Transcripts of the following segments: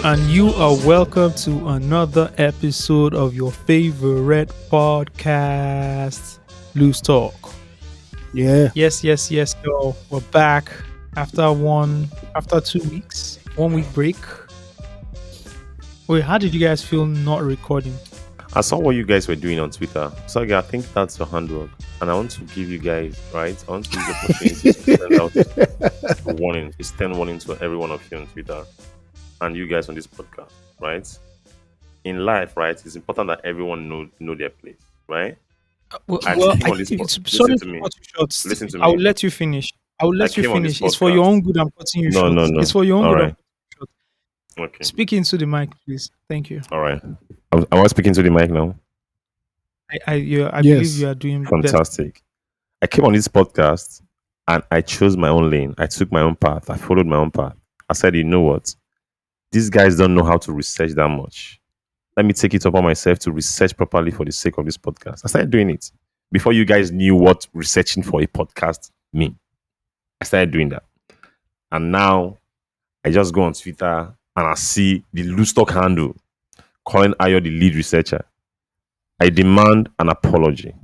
and you are welcome to another episode of your favorite podcast, Loose Talk. Yeah. Yes, yo. We're back after 2 weeks, 1 week break. Wait, how did you guys feel not recording? I saw what you guys were doing on Twitter. So I think that's your handle. And I want to give you guys, right? I want to use the opportunity to send out a warning, a stern warning to every one of you on Twitter and you guys on this podcast, right? In life, right, it's important that everyone know their place, right? Sorry Listen to me. Listen to me. I will let you finish. It's for your own good. I'm cutting you short. No. It's for your own All good. right. Okay. Speak into the mic, please. Thank you. All right. Am I speaking to the mic now? I Yes. believe you are doing best. Fantastic. I came on this podcast and I chose my own lane. I took my own path. I followed my own path. I said, you know what? These guys don't know how to research that much. Let me take it upon myself to research properly for the sake of this podcast. I started doing it before you guys knew what researching for a podcast mean. I started doing that. And now I just go on Twitter and I see the loose talk handle calling Ayo the lead researcher. I demand an apology,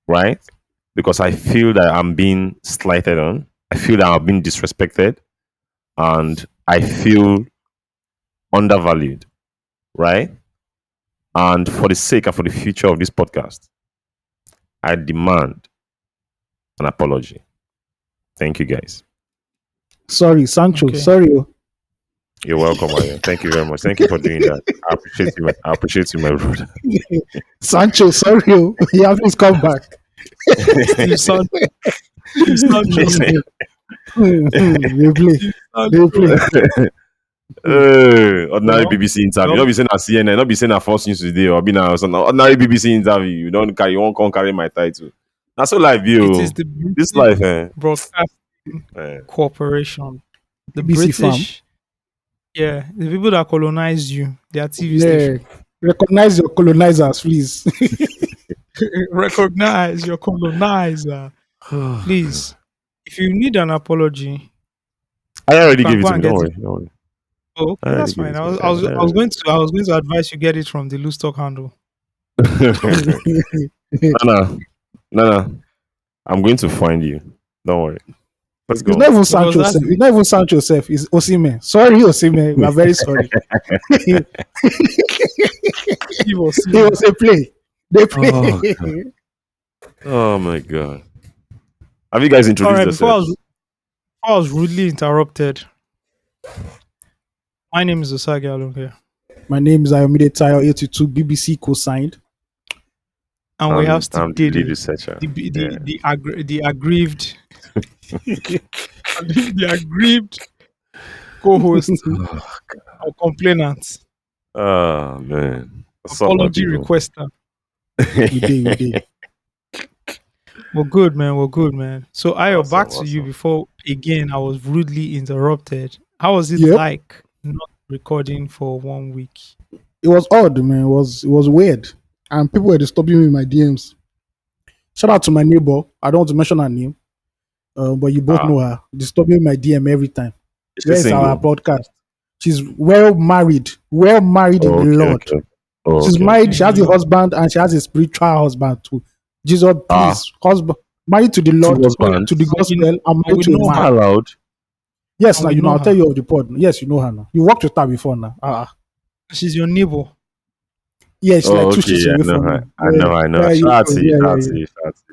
right? Because I feel that I'm being slighted on. I feel that I'm being disrespected. And I feel undervalued, right? And for the sake and for the future of this podcast, I demand an apology. Thank you, guys. Sorry, Sancho. Okay. Sorry. You're welcome, Ayo. Thank you very much. Thank you for doing that. I appreciate you, my brother. Sancho, sorry. You have to come back. You sound You play. Ordinary No. BBC interview. No. Not be saying a CNN, not be saying a Fox News today, or be now some ordinary BBC interview. You won't come carry my title. That's so life, you. It is the This British life, Broadcasting eh. Corporation. The BBC farm. British. Yeah, the people that colonized you, their TV Yeah. station. Recognize your colonizers, please. Recognize your colonizer. Please. If you need an apology, I already can gave it go to me. and Don't get worry. it. Don't worry. Oh, okay, I that's already fine. gave it I to was, you. I was, I was going to, I was going to advise you get it from the loose talk handle. No. I'm going to find you. Don't worry. Let's go. It's not even Because Sancho that's self. It's not even Sancho self. It's Osimhen. Sorry, Osimhen. We are very sorry. He was It was a play. They play. Oh, God. Oh my God. Have you guys all introduced right. Before yourselves? I was rudely interrupted. My name is Osagie Along here, My name is Ayomide Tayo, Aot2 BBC co-signed. and we have Steve I'm the lead Diddy, researcher. the aggrieved, the aggrieved co-host or complainant, Oh man. What's up, my apology people? requester. We did. We're good, man. So, Ayo, Awesome, back to you. awesome. Before again, I was rudely interrupted. How was it Yep. like not recording for 1 week? It was odd, man. It was weird. And people were disturbing me in my DMs. Shout out to my neighbor. I don't want to mention her name. But you both know her. Disturbing my DM every time. Is she Where's our single? podcast? She's well married in the Lord. Okay. Oh, She's okay. married. She has a husband and she has a spiritual husband too. Jesus, please, husband, married to the Lord, husbands? to the gospel, and we married to know a Not man. allowed. Yes, And now we you know. know I'll her. tell you of the pod. Yes, you know her now. You worked with her before now. She's your neighbor. Yeah, she's like two Okay, streets yeah, away I know from her. me. I know. Yeah, Shout out to you. yeah.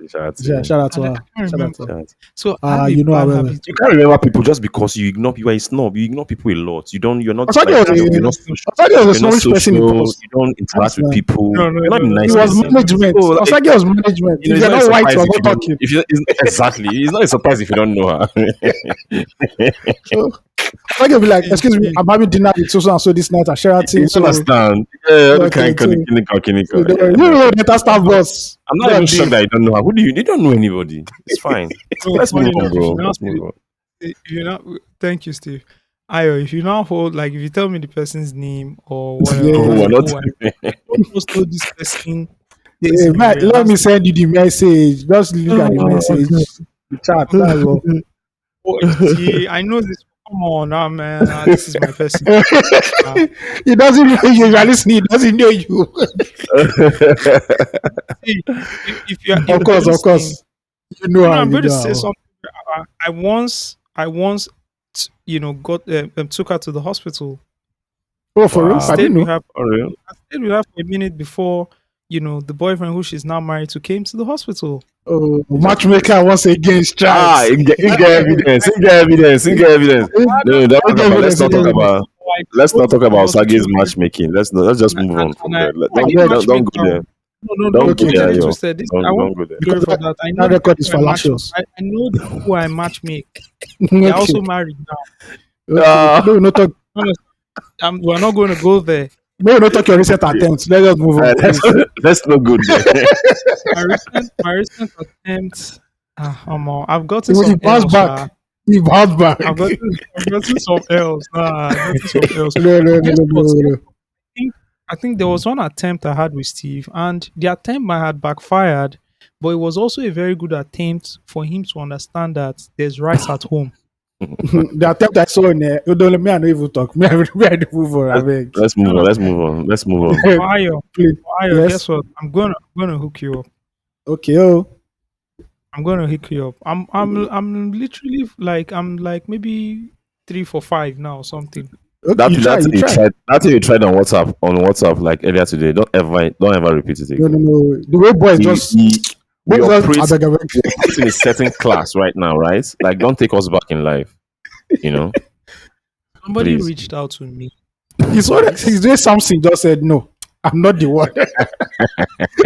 Shout out to Yeah, you. shout out to And I her. can't Shout out remember. to her. Shout out. So, I have You a know bad her well. habit. You can't remember people just because you ignore people. You're a snob. You ignore people a lot. You're not Osagie like was a- you're not social. I thought he was a You're not snobbish person in social. post. You don't interact with That's people. No, You're not a no. nice It was person. management. So, like, Osagie was management. You know, If it's you're not a not white, surprise we're if not you don't. talking. Exactly, it's not a surprise if you don't know her. So Osagie will be like, excuse me, I'm having dinner with so and so this night at Sheraton. You So understand? Yeah, Okay, kind so- clinical. you know that staff boss. I'm not even shocked that you don't know her. Who do you? You don't know anybody. It's fine. So, Let's funny move on, enough, bro. if you now Let's move on. if you now, thank you, Steve. Ayo, if you now hold, like, if you tell me the person's name or whatever, Yeah. Oh, that's we're not. cool. I don't just know this person. Yeah, man, let me send you the message. Just look at the Oh, message. The chat. That's all. Yeah, I know this Come on now, man. This is my first. Uh, He doesn't know you. You are listening. He doesn't know you. See, if Of you're course, of listening, course. You know how. I'm You going to know say how. something. I once, got took her to the hospital. Oh, for real? I I Wow. stayed didn't with know. her. For real? I stayed with her for a minute before, the boyfriend who she's now married to came to the hospital. Oh, So, matchmaker once again strikes. in get evidence, in get evidence, in get evidence. No, don't talk about. Let's not talk about. I Let's go not to talk the about Sage's hospital, matchmaking. Let's not. Let's just and I, move and, on and from I, there. no, I I Don't didn't beg. don't matchmake don't go her. there. No, Don't go don't Okay, get there, it yo. twisted. I Don't want don't go there. sorry because for that. I know that the record is people I match. fallacious. I know the people I matchmake. They're Okay, also married now. okay. Ah, No, no talk. Honestly, we're not going to go there. No, no talk your recent okay. attempts. Let's just move on, Let's please. let's not go there. My recent attempt. I've gotten He some bounced L's, sha. back. He bounced back. I've gotten some L's. I've gotten some L's. No, no, But no, guess no, what? no, no. think I think there was one attempt I had with Steve, and the attempt might had backfired, but it was also a very good attempt for him to understand that there's rights at home. The attempt I saw in there, don't let me, I don't even talk. Me, I don't move on, I Let's, beg. let's You move on. Let's understand? move on. Let's move on. Ayo, Please. guess Yes. what? I'm gonna hook you up. Okay, oh. I'm gonna hook you up. I'm literally like I'm like maybe 3 for 5 now or something. Okay, you try, you try. That thing you tried on WhatsApp like earlier today. Don't ever repeat it No, no, again. no. The way boys We just, we we boys just, operate I beg. we operate in a certain class right now, right? Like, don't take us back in life. You know, Somebody please. reached out to me, He's right? he's doing something, just said, no, I'm not the one.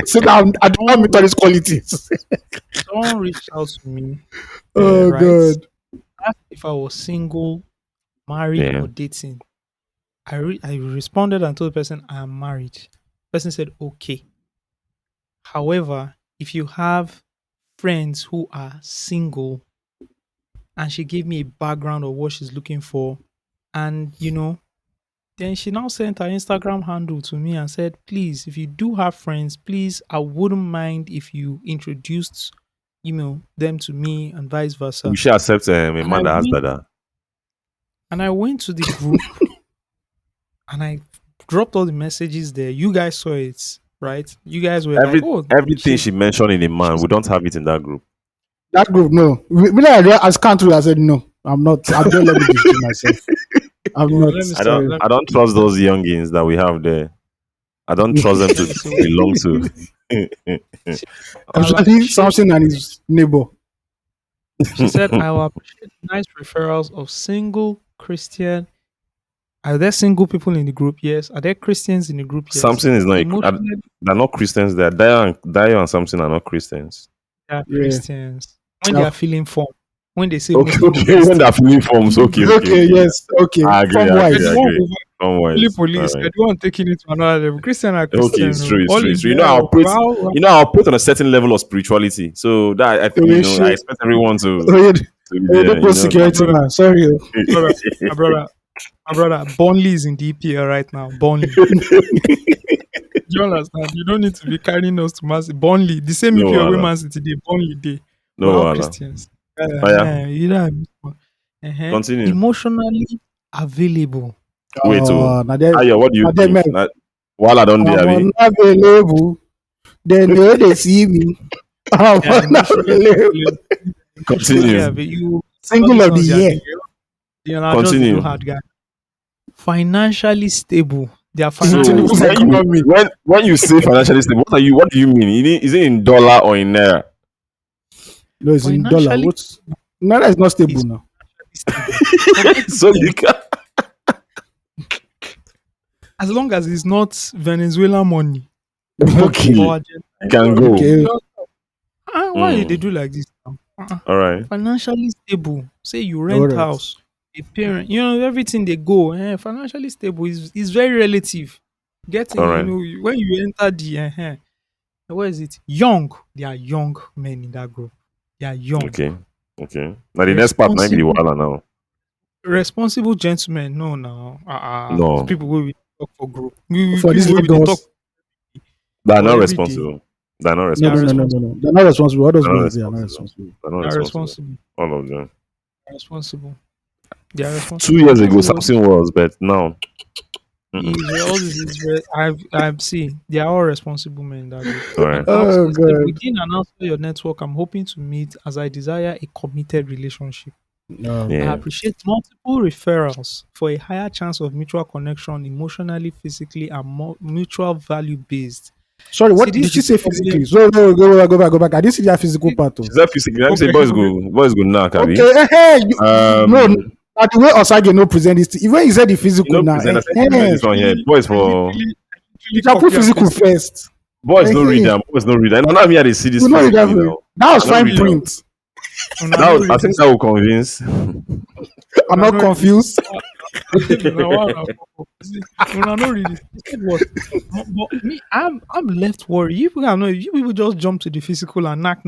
So now I don't have Someone, meet all these qualities. someone reached out to me, Oh, right? God. Asked if I was single, married, Yeah. or dating. I responded and told the person I am married. The person said okay. However, if you have friends who are single, and she gave me a background of what she's looking for, and then she now sent her Instagram handle to me and said, please, if you do have friends, please, I wouldn't mind if you introduced, them to me and vice We versa. should accept a And I man that has went dada. and I went to the group and I dropped all the messages there. You guys saw it, right? You guys were like, Every "Oh, everything she's she mentioned in a man, she's." we don't have it in that group. That group, no. Me, I can't do. I said, no, I'm not. I don't let me destroy myself. I'm Oh, not. let me I see. don't Sorry. Let I don't trust those youngins that we have there. I don't trust them let to me see. belong to. She, I'll Actually, appreciate. something and his neighbor. She said, "I will appreciate nice referrals of single Christian. Are there single people in the group? Yes. Are there Christians in the group? Yes. Something is not. Emotionally, They're not Christians. They're Dio and something are not Christians. they are Yeah. Christians. When they Oh, are feeling form, when they say Okay, Muslim or okay. When Christian, they're filling forms, okay, okay, okay, okay. Yeah. yes, okay. I agree, From I they're agree, the I wise. one agree. over only Somewise. All police. right. They're the one taking it to another level. Christian are Okay, Christian. it's Oh. true, it's All true, in it's true. there. Oh, wow. I operate on a certain level of spirituality. So that I think, Oh, I shit. expect everyone Oh, yeah. to be Oh, yeah, there, don't put My security brother, man. Sorry. Oh. my brother, my brother, my brother. Burnley is in the EPL right now. Burnley. Do you understand? You don't need to be carrying us to Man City. Burnley, the same No, EPL where Allah. Man City today. Burnley day. We're No, all Allah. Christians. Oh, yeah. You know, Continue. emotionally available. Wait, Now that, Aya, what do you now that think? man, While I don't I'm Abi? unavailable. They know they see me. I'm They are emotionally unavailable. available. Emotionally Continue. available. You all Single these of the ones, year. they are just they do Continue. hard guy. Financially stable. They are So financially Tinubu's when stable. you economy. when you say financially stable, what do you mean? Is it in dollar or in naira? No, it's in dollar. Financially What's Naira is not stable is now. stable. Forget So you them. can As long as it's not Venezuelan money okay, or you Argentine can money. go. Okay. Why they Mm. do like this now? All right. Financially stable. Say you All rent right. house, a parent, everything they go. Financially stable is very relative. All Getting, right. when you enter where is it? Young. They are young men in that group. They are young. Okay. Okay. Now the next part might be the Responsible, wahala now. responsible gentlemen. No, no. No, People will talk for group. We For people these will they talk Lagos. they're for not every day. responsible. They're not They No, are no, no, no, responsible. no, responsible. no. They're not responsible. All those They're not boys, they are not responsible. responsible. They're not They are responsible. responsible. All of them. They are responsible. They are 2 years responsible. ago, That's what Samson was, but now, mm-mm. is all this is. I've seen. They are all responsible men that way. All And right. also, Oh he said, god. within and outside your network, I'm hoping to meet as I desire a committed relationship. No. I Yeah. appreciate multiple referrals for a higher chance of mutual connection, emotionally, physically, and more mutual value based. Sorry, See, what this did is she the say problem. physically? So go back. I didn't see that physical part. Oh. She's that physical. Let me say, Okay, okay. boys go knock, Abby. Okay, no, Um, now the way Osage no present this, even you said the physical now, present. I said, present this one here. Boys for you Literally can put copy and physical paste. first. boys no read Eh, them. Boys no read them. Now me I dey see this you know you physically can, now. that was I don't fine read them. print. Una That no was, I read think this. that will convince. I'm Una not no read this. confused. Una one una fuck up. See, una no read this. He said what? But me, I'm left worried. You people are not. You people just jump to the physical and knock.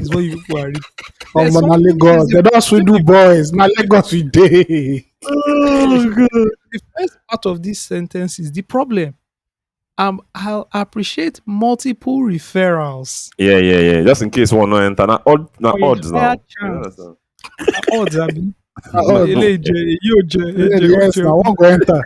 Is what you people are reading. There's Na something Lagos, they physical. don't sweet do boys. Na Lagos we dey. Oh god. The first part of this sentence is the problem. I'll appreciate multiple referrals Yeah. Just in case one no enter. Now for a odds higher now. You chance. understand? Odds, I mean. Na odds. Yes, now one go enter.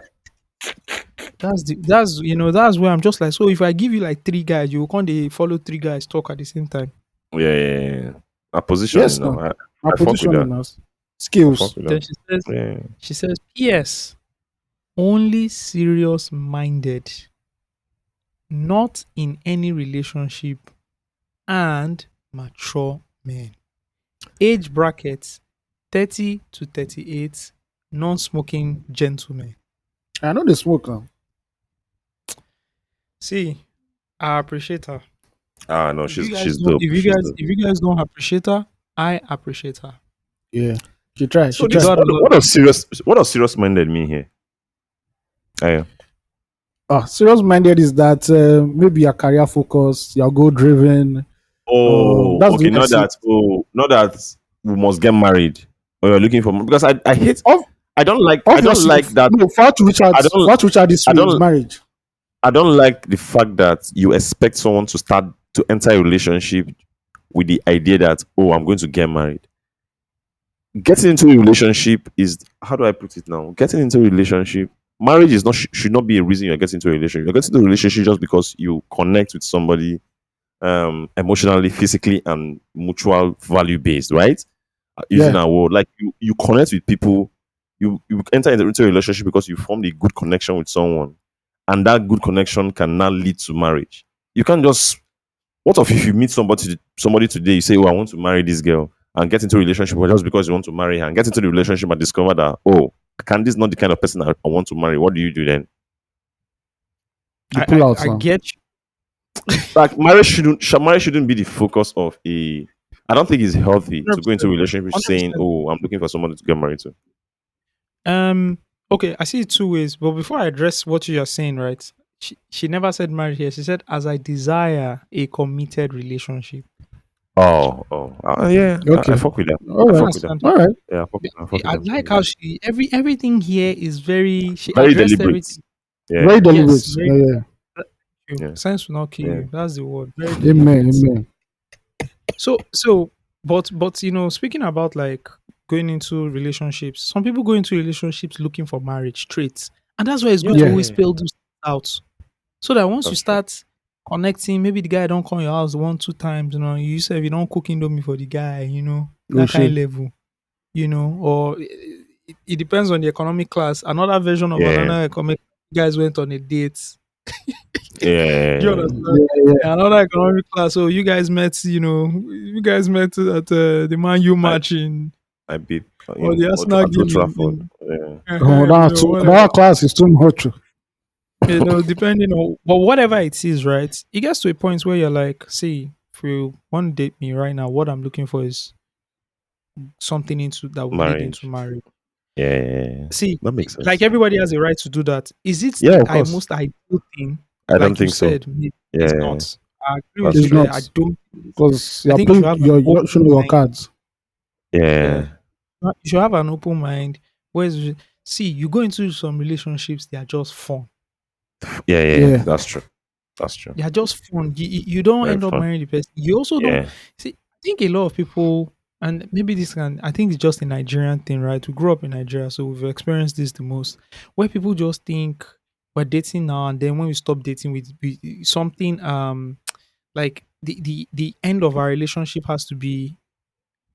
That's where I'm just like, so if I give you like three guys, you can't they follow three guys talk at the same time. Yeah. A positioning Yes, now. now. My I fuck with that. positioning us. I fuck Skills. with Then that. she Yeah. says, P.S. Only serious minded, not in any relationship, and mature men. Age brackets 30 to 38, non-smoking gentlemen. I know they smoke now. See, I appreciate her. Ah no, If you guys she's don't, dope. She's dope. if you guys don't appreciate her, I appreciate her. Yeah. She try. So She You try. this got a lot. what does serious minded mean here? Yeah. Serious minded is that maybe your career focus, you're goal driven. Oh, That's the okay. way I see it. Not that we must get married or you're looking for because I hate. Ob- I don't Obviously, like that. no, I don't. for her to reach out this I way is don't. marriage. I don't like the fact that you expect someone to enter a relationship with the idea that I'm going to get married. Getting into a relationship is how do I put it now? Getting into a relationship, marriage is not should not be a reason you're getting into a relationship. You're getting into a relationship just because you connect with somebody emotionally, physically, and mutual value based, right? Using Yeah. our word, like you connect with people, you enter into a relationship because you formed a good connection with someone, and that good connection can now lead to marriage. You can't just what if you meet somebody today, you say, "Oh, I want to marry this girl," and get into a relationship just because you want to marry her, and get into the relationship and discover that, can this not the kind of person I want to marry? What do you do then? You pull out I now. get you. Like marriage shouldn't be the focus of a. I don't think it's healthy to go into a 100%. relationship saying, 100%. "Oh, I'm looking for someone to get married to." Okay, I see it two ways, but before I address what you are saying, right? She never said married here. She said, as I desire a committed relationship. Yeah. I Okay. fuck with that. All I You right. fuck with that. understand? All right. Yeah, I fuck with I that. like how everything here is very, she Very addressed deliberate. everything. Very Yeah, deliberate. Yes, very Yeah. true. yeah, Sense will not kill yeah. you. That's the word. Very Amen. deliberate. Amen. But speaking about like going into relationships, some people go into relationships looking for marriage straight, and that's why it's good to Yeah. always spell those out, so that once you That's true. start connecting, maybe the guy don't come your house one, two times, you say you don't cook indomie for the guy, Oh that kind shit. of level, or it depends on the economic class. Another version of Yeah, another economic guys went on a date. Do you yeah. understand? Yeah. Another economic class. So you guys met at the Man U I match in I beat or in the Arsenal at Old game Trafford. in Yeah. Oh, whatever. that class is too much. Depending on but whatever it is, right? It gets to a point where you're like, see, if you want to date me right now, what I'm looking for is something into that will lead into Marriage. marriage. Yeah. See, That makes like sense. everybody has a right to do that. Is it Yeah, the of course. most ideal thing? I don't Like you think so. said, maybe it's Yeah, not. I agree with that's you It's true. there. not I don't. because I you're think you should playing. have an You're showing open your mind. cards. Yeah, Yeah. you should have an open mind. Whereas, see, you go into some relationships, they are just fun. Yeah. Yeah. That's true. That's true. They are just fun. You don't Very end up fun. marrying the person. You also don't Yeah. see. I think a lot of people. and maybe this can, I think it's just a Nigerian thing, right? We grew up in Nigeria, so we've experienced this the most, where people just think we're dating now, and then when we stop dating with something, like the end of our relationship has to be,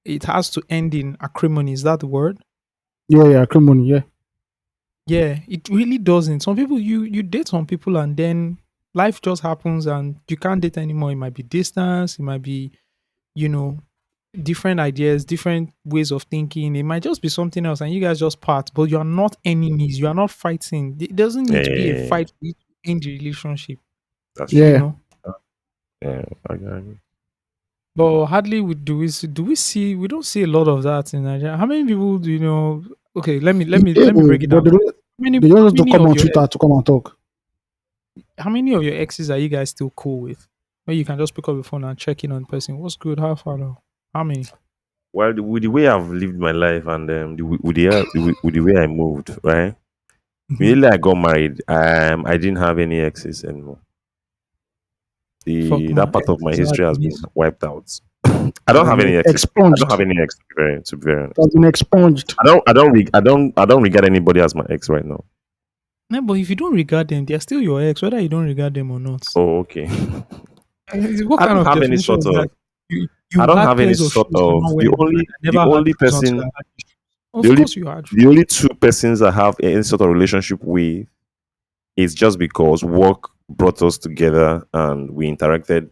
it has to end in acrimony. Is that the word? Yeah, yeah, acrimony. Yeah, Yeah, it really doesn't. Some people, you date some people and then life just happens and you can't date anymore. It might be distance, it might be, you know, different ideas, different ways of thinking. It might just be something else and you guys just part, but you're not enemies, you are not fighting. It doesn't Yeah, need to yeah, be a yeah, yeah. fight for you to end the relationship, That's you true. yeah. know. Yeah, I agree. But hardly do we see, we don't see a lot of that in Nigeria. How many people do you know? Okay, Yeah, let me break it but down. they don't How just many come of on your Twitter to come and talk. exes are you guys still cool with? Where you can just pick up the phone and check in on the person. What's good? How far now? How many? Well, with the way I've lived my life and with the way I moved, right? Mhm. Immediately I got married, I didn't have any exes anymore. Fuck The my that part of my exes. I history has been miss. wiped out. I don't have any exes. I don't have Expunged. any ex to be very It has honest. been expunged. I don't regard anybody as my ex right now. No, but if you don't regard them, they're still your ex, whether you don't regard them or not. Oh, okay. What I kind don't of have any definition sort is that? of I You don't had have any pairs of sort shoes you're of not wearing, and I the never had only shoes until person I had shoes. the Of only course, you had. the only two persons I have any sort of relationship with is just because work brought us together and we interacted,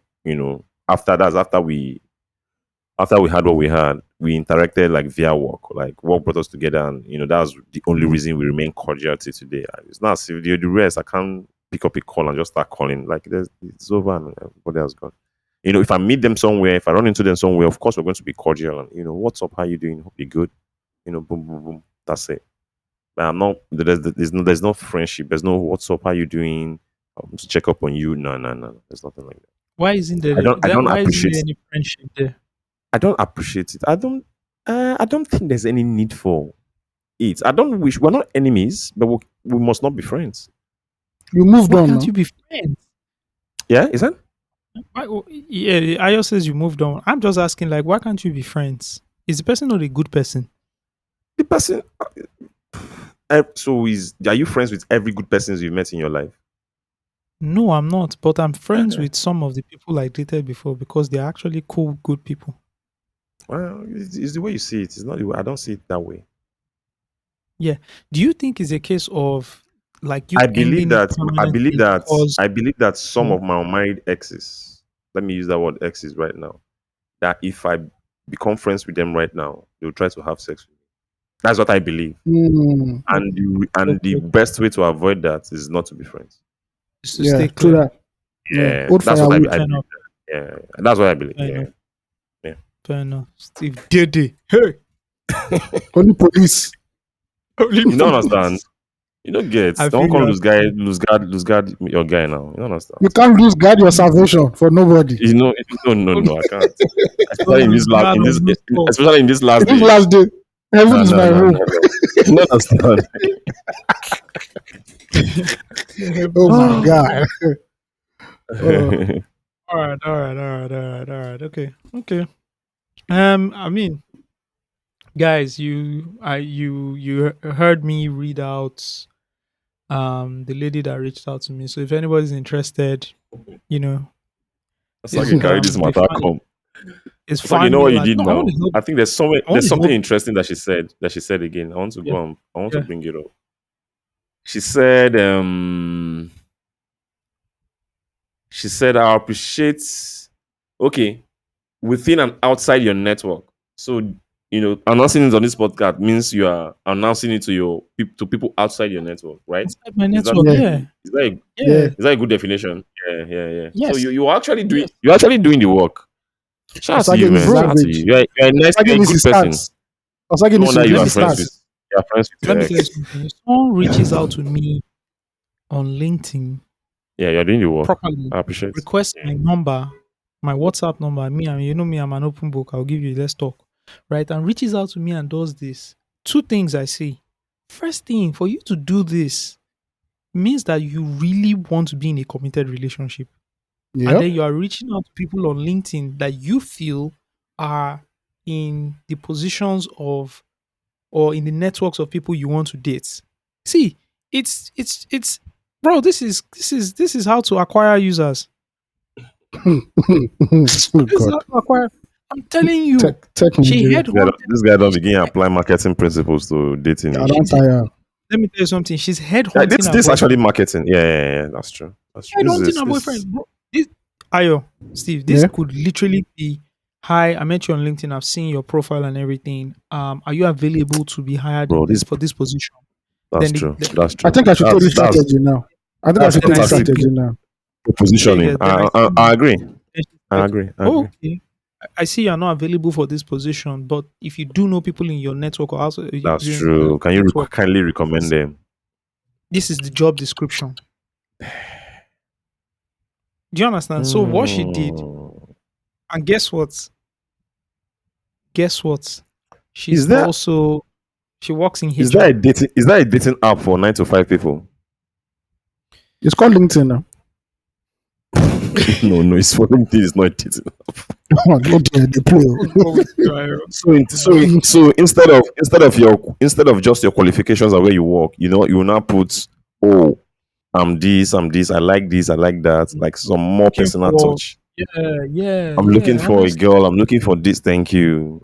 after we had what we had, we interacted like via work. Like work brought us together, and that was the only Mhm. reason we remain cordial till today. It's not as if the rest. I can't pick up a call and just start calling. Like it's over and everybody has gone. If I meet them somewhere, if I run into them somewhere, of course we're going to be cordial and what's up, how you doing? Hope you're good. Boom, boom, boom. That's it. But I'm not. There's no friendship. There's no what's up, how you doing? To check up on you. No, no, no. There's nothing like that. Why isn't there I that? don't Why isn't appreciate there any friendship there? I don't appreciate it. I don't think there's any need for it. I don't wish we're not enemies, but we must not be friends. You moved Why on can't now. you be friends? Yeah, is that Yeah, Ayo says you moved on. I'm just asking, like, why can't you be friends? Is the person not a good person? the person? So is are you friends with every good person you've met in your life? No, I'm not. But I'm friends Uh-huh. with some of the people I dated before because they're actually cool, good people. Well, it's the way you see it. It's not the way I don't see it that way. Yeah. Do you think it's a case of like you I believe ending it that permanently because I believe that some yeah, of my unmarried exes, let me use that word exes right now, that if I become friends with them right now, they'll try to have sex with me. That's what I believe. Mm, And the okay, best way to avoid that is not to be friends. just to yeah, stay true clear. that. Yeah, Yeah, old that's what I firewood. believe. Fair enough. Yeah, that's what I believe. Fair Yeah, enough. yeah. Fair enough. Steve Diddy. Hey, Only police. holy You don't understand. police. You don't get. I Don't feel call you. I feel you. lose guard your guy now. You don't understand. You can't lose guard your salvation for nobody. No, no, no. I can't. Don't Especially in lose this last, guard in or this, lose hope. especially in this last This day. last day, heaven No, is no, my no, home. no, no. You don't understand. Oh my God. Uh, All right, all right, all right, all right, all right. Okay, okay. I mean, guys, you heard me read out the lady that reached out to me. So if anybody's interested, you know, That's like is you carry this they matter find come. is It's like you find know me what you like did no, I want now. to help. I think I want there's to something help. interesting that she said again. I want to Yeah, go on. I want to yeah. bring it up. She said, I appreciate okay, within and outside your network. So announcing it on this podcast means you are announcing it to to people outside your network, right? Inside my Is that network, yeah, yeah, is that a, yeah. yeah, is that a good definition? Yeah, yeah, yeah. So yes, yes, you're actually doing the work. Shout out to Osage you, needs man. his Shout bro. out to you. average. You're Osage a needs good his person. stats. Osage No needs to wonder you Let increase are me his tell you. stats. Let your me tell you ex. something. If someone reaches out to me on LinkedIn Yeah, you're doing the work. properly, I appreciate. request my number, my WhatsApp number, me and you know me, I'm an open book. I'll give you. Let's talk, right? And reaches out to me and does this. Two things I see. First thing, for you to do this means that you really want to be in a committed relationship, and Yep. then you are reaching out to people on LinkedIn that you feel are in the positions of or in the networks of people you want to date. See, it's bro, this is how to acquire users. Oh This is God. how to acquire. I'm telling you, Tech she Nigeria. headhunted. This guy don't begin apply marketing principles to dating. I Oh. She don't did. tire. Let me tell you something. She's Yeah, headhunting this her this actually boyfriend. marketing. Yeah. That's true. That's true. This Headhunting is her this. boyfriend. Bro, this, Ayo, Steve, this Yeah. could literally be. Hi, I met you on LinkedIn. I've seen your profile and everything. Are you available to be hired Bro, this for this position? that's Then true. That's I true. think I should take this That's strategy now. I think I that's should then take I this see. tactic strategy now. positioning. Then I I see. agree. And she I said, agree. I "Oh, agree. okay. I see you're not available for this position, but if you do know people in your network or also That's your true. Can you network, kindly recommend this, them? this is the job description." Do you understand? So what she did, Hmm. and guess what? Guess what? She's Is there also she works in is that HR. a dating app for 9 to 5 people? It's called LinkedIn now. No, it's for LinkedIn. It's not dating. Oh, no, they play. What's wrong with you, Ira? So instead of just your qualifications and where you work, you will now put, oh, I'm this, I like this, I like that, like some more Looking personal for touch. I'm looking yeah. for a Honestly, girl, I'm looking for this, thank you.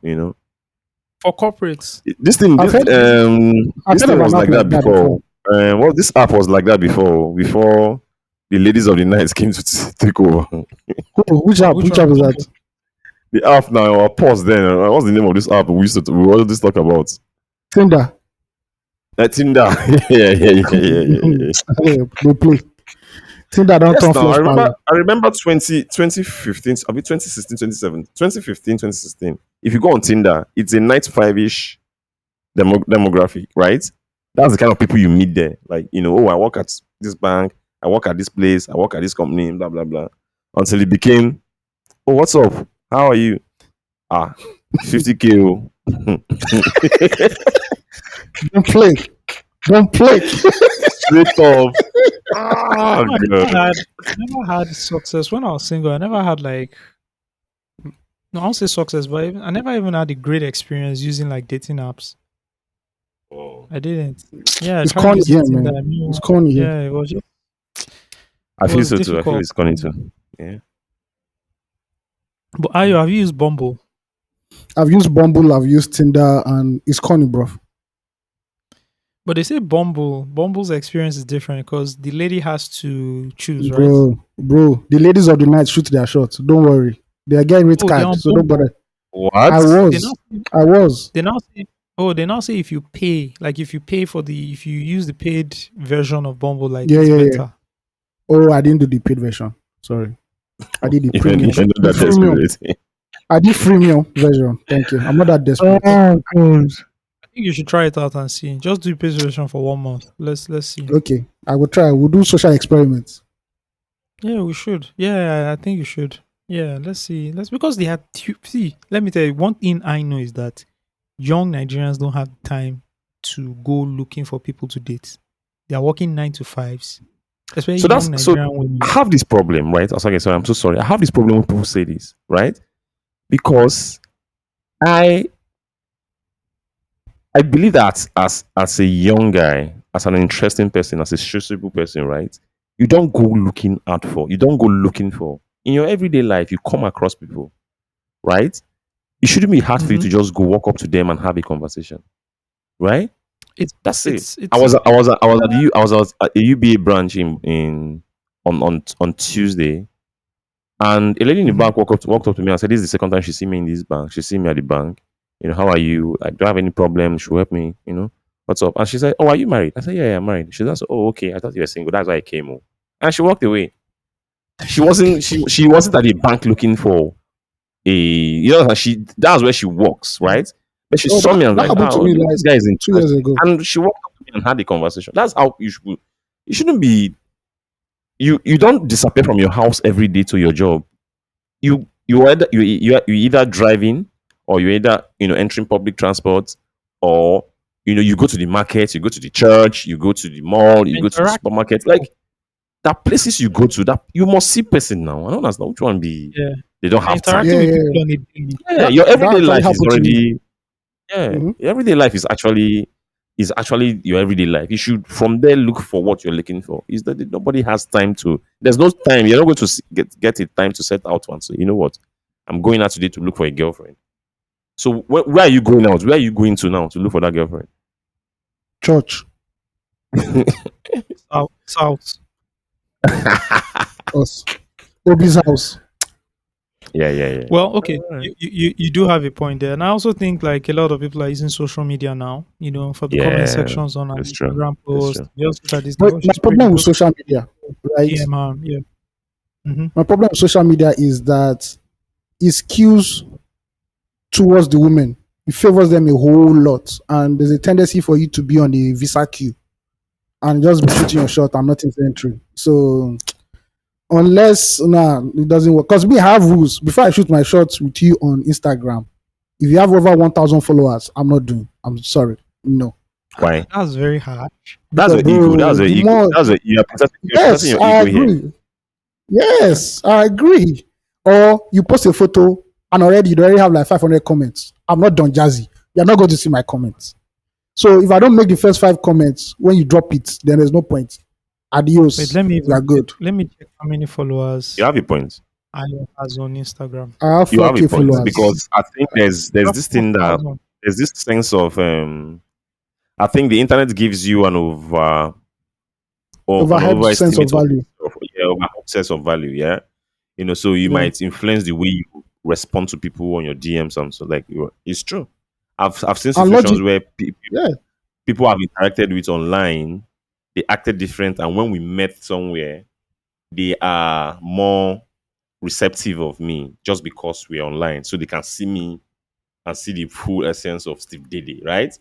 for corporates, This thing I've this heard I've this heard thing of was an app like like that that before. before. Well, this app was like that before the ladies of the night came to take over. Oh, which app? which Which one? app is that? The app now, our pause then. What's the name of this app we always talk about? Tinder. Tinder. Yeah. They play. Tinder don't Yes, turn now flesh power. I remember 2015, I mean 2016, 2017, 2015, 2016. If you go on Tinder, it's a 9 to 5 ish demographic, right? That's the kind of people you meet there. Like, oh, I work at this bank, I work at this place, I work at this company, blah, blah, blah. Until it became, oh, what's up? How are you? Ah, 50K. Oh. Don't play. Don't play. Straight off. Ah, I God. never had success when I was single. I never had like no, I won't say success, but I never even had a great experience using like dating apps. Oh. I didn't. Yeah, I It's tried corny using here, Tinder. man. It's corny here. Yeah, I it feel was so too. I feel difficult. it's coming too. Yeah. But Ayo, have you used Bumble? I've used Bumble, I've used Tinder, and it's corny, bro. But they say Bumble's experience is different because the lady has to choose, right? Bro, the ladies of the night shoot their shots. Don't worry. They are getting rich Oh, they're card, on so don't Bumble. bother. I What? They now was. say, I was. they now say they now say if you pay, like if you use the paid version of Bumble, like Yeah, it's yeah, yeah. better. Oh, I didn't do the paid version. Sorry. I did the Even premium. know The that freemium. desperate. I did freemium version. Thank you. I'm not that Oh, desperate. God. I think you should try it out and see. Just do paid version for 1 month. Let's see. Okay. I will try. We'll do social experiments. Yeah, we should. Yeah, I think you should. Yeah, let's see. Let's because they have see. Let me tell you one thing I know is that young Nigerians don't have time to go looking for people to date. They are working 9 to 5s, especially young So Nigerian I women. have this problem, right? Okay, sorry, I'm so sorry. I have this problem when people say this, right? Because I I believe that as a young guy, as an interesting person, as a sociable person, right? You don't go looking for in your everyday life. You come across people, right? It shouldn't be hard for you Mm-hmm. to just go walk up to them and have a conversation, right? It's That's it. I it's was at the at a UBA branch in on Tuesday, and a lady in the mm-hmm. bank walked up to me and said, "This is the second time she see me in this bank. She see me at the bank. How are you? I don't have any problem. She will help me. What's up?" And she said, "Oh, are you married?" I said, "Yeah, I'm married." She said, "Oh, okay. I thought you were single. That's why I came home." And she walked away. She wasn't at the bank looking for a that's where she works, right? But she Oh, saw me and that was like, happened to me like this guy is 2 years interesting. ago. And she walked up to me and had a conversation. That's how you should. You shouldn't be. You don't disappear from your house every day to your job. You either driving, or you either entering public transport, or you go to the market, you go to the church, you go to the mall, you go to the Interact. supermarket. Like that places you go to, that you must see person now. I don't understand which one be Yeah. They don't You're have interacting time. Yeah, with yeah, people yeah. on a daily. Yeah, That your that everyday actually life is happened to me. already yeah. Hmm. Your everyday life is actually your everyday life. You should from there look for what you're looking for. Is that nobody has time to? There's no time. You're not going to get a time to set out one. So you know what? I'm going out today to look for a girlfriend. So where are you going out? Where are you going to now to look for that girlfriend? Church. South, south. Us. Obi's house. Yeah, yeah, yeah. Well, okay, Alright. you do have a point there, and I also think like a lot of people are using social media now. For the comment Yeah, sections on an it's true. Instagram It's post. true. They just look at this guy. But Oh, my she's pretty. problem with Just social media, right? DM her. Yeah. Mm-hmm. My problem with social media is that it skews towards the women. It favors them a whole lot, and there's a tendency for you to be on the visa queue and just be shooting your shot and nothing's entering. So unless it doesn't work. Because me I have rules. Before I shoot my shots with you on Instagram, if you have over 1,000 followers, I'm not doing. I'm sorry. No. Why? That's very hard. That's Because your ego. bro, That's your the ego. more You're protecting yes, your I ego here. agree. Yes, I agree. Or you post a photo and already you already have like 500 comments. I'm not done jazzy. You're not going to see my comments. So if I don't make the first 5 comments when you drop it, then there's no point. Wait, Adios. We are good. let me check how many You followers have a point. Ayo has on Instagram. I have You have a 4K point followers. because I think there's That's this thing that 4,000. there's this sense of I think the internet gives you an Overhead sense of overestimate of, value. over sense of value. Yeah, so you Yeah. might influence the way you respond to people on your DMs and so like it's true. I've seen And logic. situations where Yeah. people I've interacted with online, they acted different, and when we met somewhere, they are more receptive of me just because we're online, so they can see me and see the full essence of Steve Diddy, right?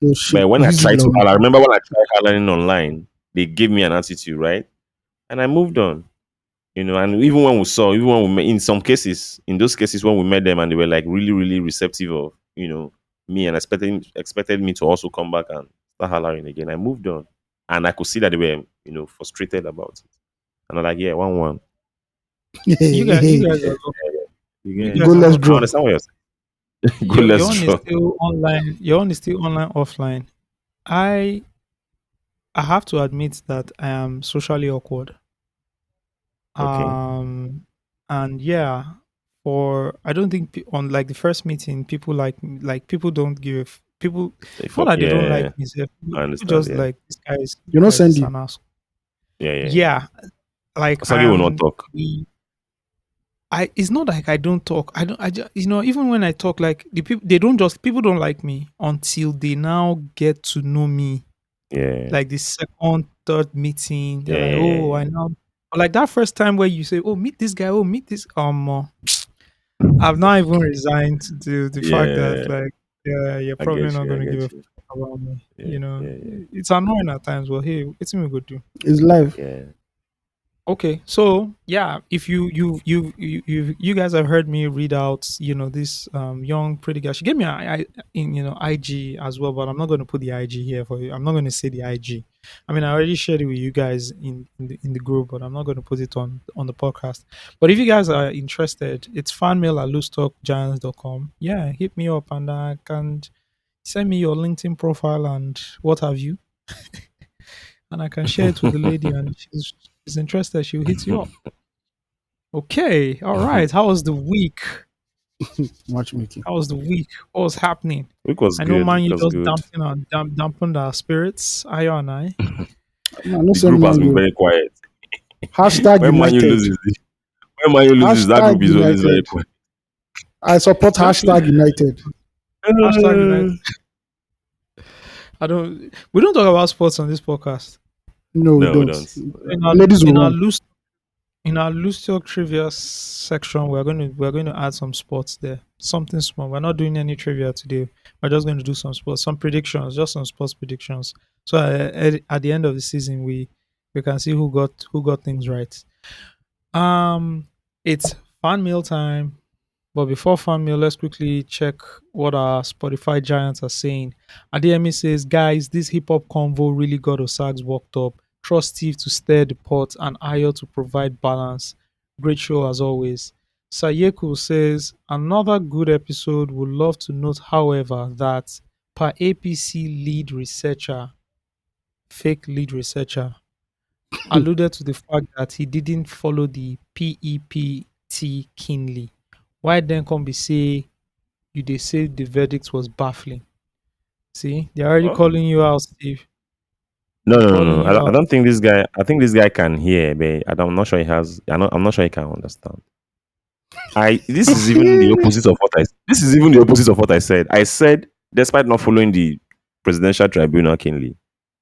Oh shit. But when I Easy tried to, love. I remember when I tried hollering online, they gave me an attitude, right? And I moved on, and even when we met, in some cases, in those cases when we met them and they were like really, really receptive of, me and expected me to also come back and start hollering again. I moved on. And I could see that they were, frustrated about it. And I'm like, yeah, 1-1. You guys are lucky. You You Go, guys are let's I lucky. draw. understand what you're saying. Go, Your let's own is draw. still online. Your own is still online, offline. I I have to admit that I am socially awkward. Okay. Um, and yeah, for I don't think on like the first meeting, people like people don't give people. Not that they don't like Yeah, me, sef, I people understand. just Yeah. like this You know, guy is just Sandy. an ass. Yeah, yeah, yeah. Yeah, like Osagi will not talk. I it's not like I don't talk. I don't I just, even when I talk like the people they don't just people don't like me until they now get to know me. Yeah. Like the second, third meeting, they're Yeah, like, yeah, yeah, "Oh, yeah. I know." Or like that first time where you say, "Oh, meet this guy. Oh, meet this." I've not even resigned to the fact that Yeah. like, yeah, you're I probably get not you. I going to give a get fuck you. about me. Yeah, yeah, yeah. It's annoying at times. But hey, it's me good do. Is live. Yeah. Okay, so yeah, if you guys have heard me read out, this young pretty girl. She gave me in IG as well, but I'm not going to put the IG here for you. I'm not going to say the IG. I mean, I already shared it with you guys in the group, but I'm not going to put it on the podcast. But if you guys are interested, it's fanmail@loosetalkgiants.com. Yeah, hit me up and can send me your LinkedIn profile and what have you, and I can share it with the lady, and she's interested. She'll hit you up. Okay, all right. How was the week? Matchmaking. How was the week? What was happening? Week was I know, good. man, Week you was just good. dampened our spirits. Ayo and I. No, no The send group has man been you. very quiet. Hashtag When Man U United. loses, that Hashtag group is always very United. quiet. I support That's hashtag United. hashtag United. I don't. We don't talk about sports on this podcast. No, we No, we don't. don't. In our Ladies will in our run. loose in our loose talk trivia section, we're going to add some sports there. Something small. We're not doing any trivia today. We're just going to do some sports, some predictions, just some sports predictions. So at the end of the season, we can see who got things right. Um, it's fan mail time. But before fan mail, let's quickly check what our Spotify giants are saying. Ademi says, guys, this hip hop convo really got Osags worked up. Trust Steve to stir the pot and Ayo to provide balance. Great show as always. Sayeko says another good episode. Would love to note, however, that per APC lead researcher, fake lead researcher, alluded to the fact that he didn't follow the PEPT keenly. Why then come be say you they say the verdict was baffling? See, they're already Well, calling you out, Steve. no, They're no, no, calling no. you I out. don't think this guy. I think this guy can hear, but I'm not sure he has. I'm not sure he can understand. I This is even the opposite of what I. This is even the opposite of what I said. I said, despite not following the presidential tribunal keenly,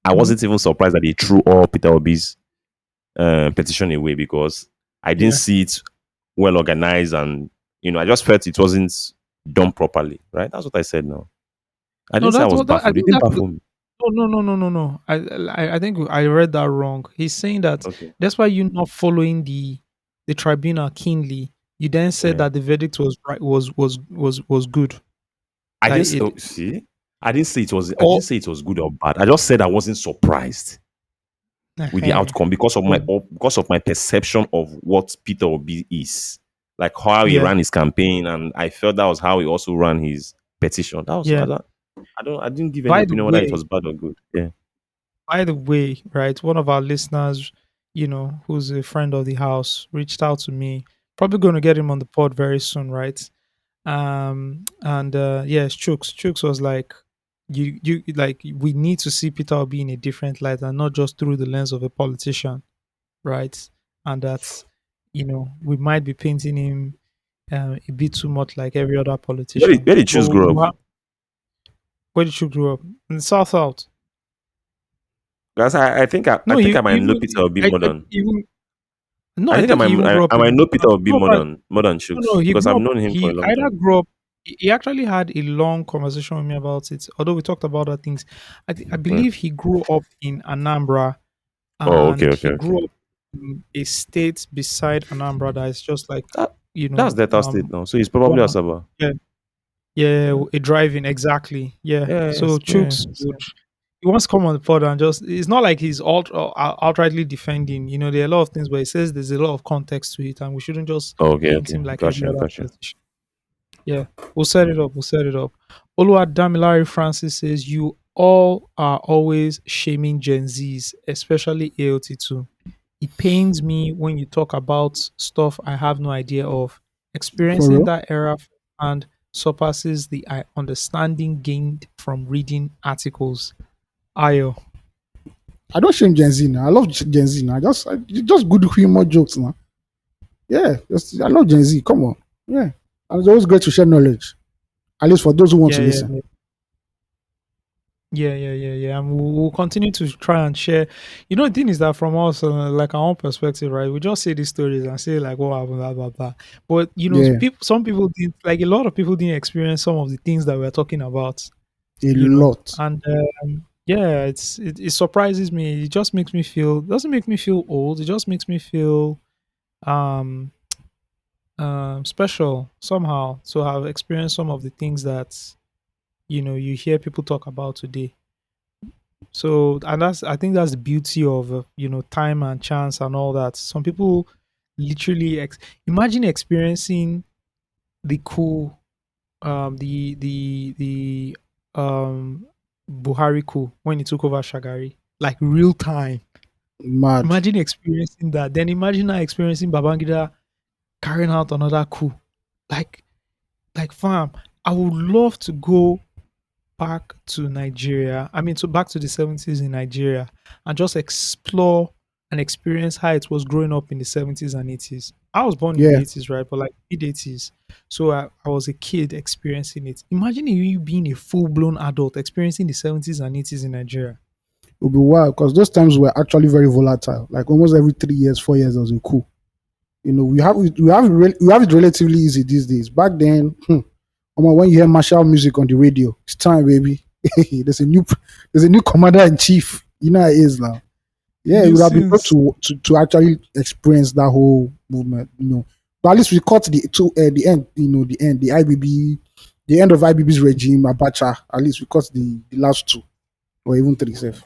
I Mhm. wasn't even surprised that he threw all Peter Obi's petition away because I didn't Yeah. see it well organized, and I just felt it wasn't done properly. Right? That's what I said. No, I No, didn't say I that's was what that, I baffled. It think didn't that's baffle me. no, no, no, no, no, no. I think I read that wrong. He's saying that Okay. that's why you're not following the tribunal keenly. You then said Yeah. that the verdict was right, was good. I That didn't it see. I didn't say it was. I or didn't say it was good or bad. I just said I wasn't surprised with the uh outcome because of my perception of what Peter Obi is, like how he yeah, ran his campaign, and I felt that was how he also ran his petition. That was yeah. I didn't give any By the opinion whether it way, was bad or good. Yeah. right, one of our listeners, who's a friend of the house, reached out to me. Probably going to get him on the pod very soon, right? And yes, Chooks was like, you like we need to see Peter Obi in a different light and not just through the lens of a politician, right? And that's we might be painting him a bit too much like every other politician. Where did But choose grow up? where did you grow up? In the South? Guys, I No, think you I might know even Peter Obi I more than even no, I I think think he even grew up I in might know Peter Obi no, but more than no, Shooks he because grew I've up. known him for a He long either time. grew up. He actually had a long conversation with me about it. Although we talked about other things, I Mm. believe he grew up in Anambra, Oh, okay, and okay, he okay. grew up in a state beside Anambra that is just like That, you that's know, Delta State now, so he's probably one Asaba. yeah, yeah, a driving exactly, yeah. So Yes, yeah. Chooks would he wants to come on the pod and just it's not like he's outrightly defending. There are a lot of things, but he says there's a lot of context to it, and we shouldn't just Okay, paint okay. him like every Gotcha, other gotcha. politician. Yeah, we'll set it up. We'll set it up. Oluwadamilare Francis says, you all are always shaming Gen Zs, especially AOT2. It pains me when you talk about stuff I have no idea of. For Experiencing real. that era and surpasses the understanding gained from reading articles. Ayo. I don't shame Gen Z now. I love Gen Z now. Just good humor jokes now. Yeah, I love Gen Z. Come on. Yeah. And it's always great to share knowledge. At least for those who want Yeah, to yeah, listen. yeah. Yeah. And we'll continue to try and share. The thing is that from us, like our own perspective, right? We just say these stories and say like, "What happened?" Blah blah blah. But Yeah. some people didn't. Like a lot of people didn't experience some of the things that we're talking about. A lot. And yeah, it surprises me. It just makes me feel. Doesn't make me feel old. It just makes me feel um special somehow to have experienced some of the things that you hear people talk about today. So, and I think that's the beauty of time and chance and all that. Some people literally imagine experiencing the coup, the Buhari coup when he took over Shagari, like real time. Mad. Imagine experiencing that. Then imagine now experiencing Babangida carrying out another coup. Like, fam, I would love to go back to Nigeria. I mean, to back to the 70s in Nigeria and just explore and experience how it was growing up in the 70s and 80s. I was born in the Yeah. 80s, right? But like mid 80s. So I was a kid experiencing it. Imagine you being a full blown adult experiencing the 70s and 80s in Nigeria. It'll be wild because those times were actually very volatile. Like almost every 3 years, 4 years, there was a coup. We have it relatively easy these days. Back then, when you hear martial music on the radio, it's time, baby. There's a new commander in chief. You know how it is now. Yeah, it New would have been good scenes. to actually experience that whole movement. But at least we caught the end. The IBB, the end of IBB's regime, Abacha. At least we caught the last two or even three. Safe.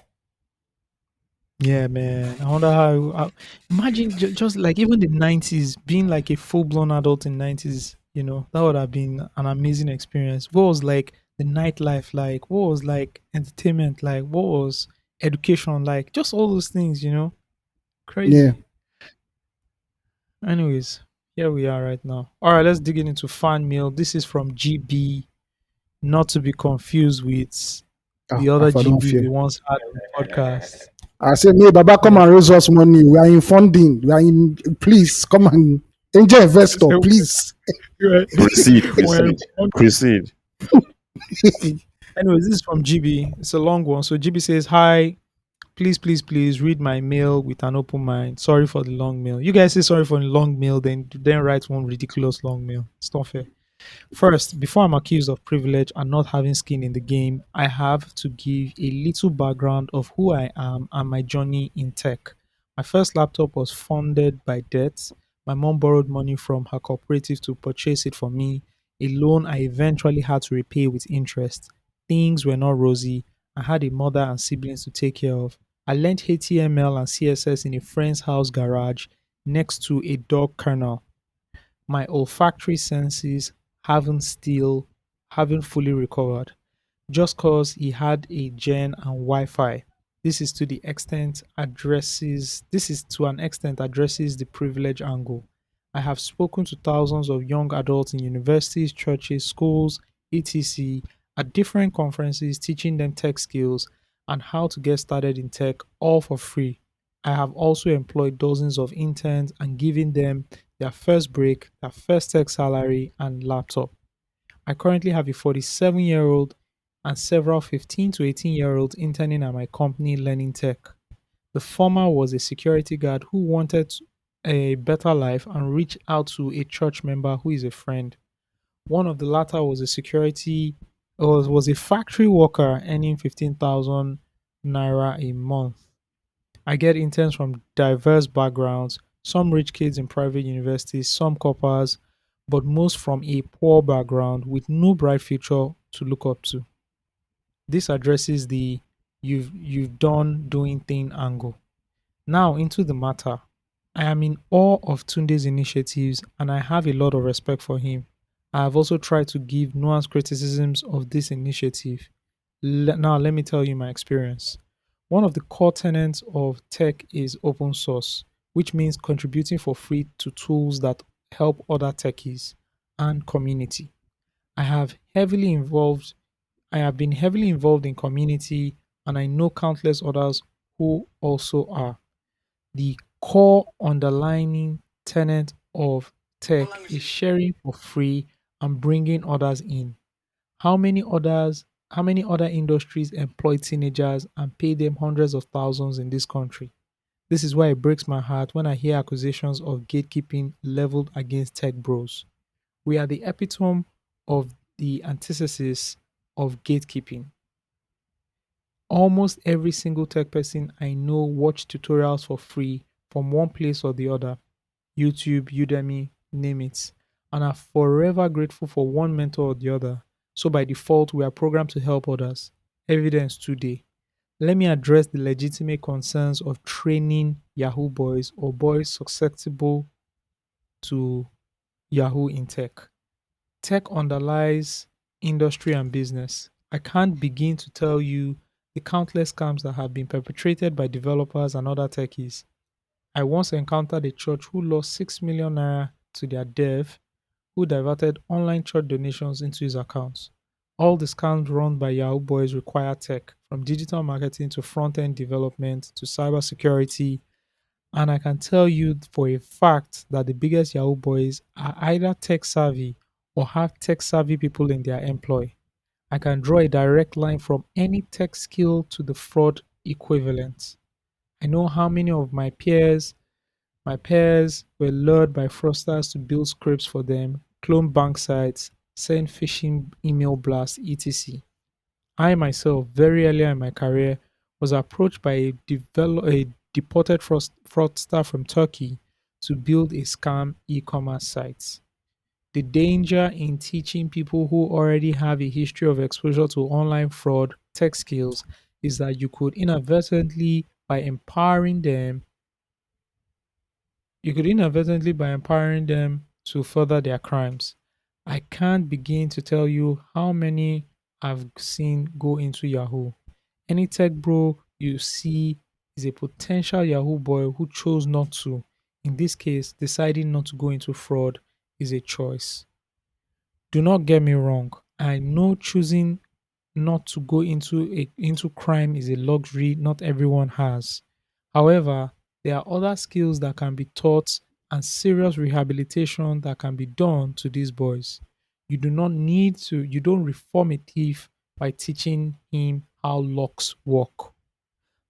Yeah, man. I wonder how. Imagine just like even the 90s being like a full blown adult in 90s. That would have been an amazing experience. What was like the nightlife like? What was like entertainment like? What was education like? Just all those things. Yeah. Crazy. Anyways, here we are right now. All right, let's dig into fan mail. This is from GB, not to be confused with Ah, the other I don't GB we fear. once had on the podcast. I say, may Baba come Yeah. and raise us money. We are in funding. We are in. Please come and angel investor, So, please. we're, Proceed, we're proceed, proceed. Anyways, this is from GB. It's a long one. So GB says, "Hi, please, please, please read my mail with an open mind. Sorry for the long mail. You guys say sorry for the long mail, then write one ridiculous long mail. It's not fair. First, before I'm accused of privilege and not having skin in the game, I have to give a little background of who I am and my journey in tech. My first laptop was funded by debt. My mom borrowed money from her cooperative to purchase it for me, a loan I eventually had to repay with interest. Things were not rosy. I had a mother and siblings to take care of. I learned HTML and CSS in a friend's house garage next to a dog kennel. My olfactory senses haven't fully recovered just cause he had a gen and Wi-Fi. This is to an extent addresses the privilege angle. I have spoken to thousands of young adults in universities, churches, schools, etc. at different conferences teaching them tech skills and how to get started in tech all for free. I have also employed dozens of interns and given them their first break, their first tech salary and laptop. I currently have a 47-year-old and several 15 to 18-year-olds interning at my company learning tech. The former was a security guard who wanted a better life and reached out to a church member who is a friend. One of the latter was a factory worker earning 15,000 naira a month. I get interns from diverse backgrounds, some rich kids in private universities, some coppers, but most from a poor background with no bright future to look up to. This addresses the you've done doing thing angle. Now into the matter. I am in awe of Tunde's initiatives and I have a lot of respect for him. I have also tried to give nuanced criticisms of this initiative. Now, let me tell you my experience. One of the core tenets of tech is open source, which means contributing for free to tools that help other techies and community. I have heavily involved I have been heavily involved in community and I know countless others who also are. The core underlying tenet of tech is sharing for free and bringing others in. How many other industries employ teenagers and pay them hundreds of thousands in this country? This is why it breaks my heart when I hear accusations of gatekeeping leveled against tech bros. We are the epitome of the antithesis of gatekeeping. Almost every single tech person I know watch tutorials for free from one place or the other, YouTube, Udemy, name it, and are forever grateful for one mentor or the other. So by default, we are programmed to help others. Evidence today. Let me address the legitimate concerns of training Yahoo boys or boys susceptible to Yahoo in tech. Tech underlies industry and business. I can't begin to tell you the countless scams that have been perpetrated by developers and other techies. I once encountered a church who lost 6 million naira to their dev who diverted online church donations into his accounts. All the scams run by Yahoo Boys require tech, from digital marketing to front end development to cybersecurity. And I can tell you for a fact that the biggest Yahoo Boys are either tech savvy or have tech savvy people in their employ. I can draw a direct line from any tech skill to the fraud equivalent. I know how many of my peers were lured by fraudsters to build scripts for them, clone bank sites, send phishing email blasts, etc. I myself, very early in my career, was approached by a deported fraudster from Turkey to build a scam e-commerce site. The danger in teaching people who already have a history of exposure to online fraud tech skills is that you could inadvertently by empowering them, you could inadvertently by empowering them to further their crimes. I can't begin to tell you how many I've seen go into Yahoo. Any tech bro you see is a potential Yahoo boy who chose not to. In this case, deciding not to go into fraud is a choice. Do not get me wrong. I know choosing not to go into crime is a luxury not everyone has. However, there are other skills that can be taught and serious rehabilitation that can be done to these boys. You don't reform a thief by teaching him how locks work.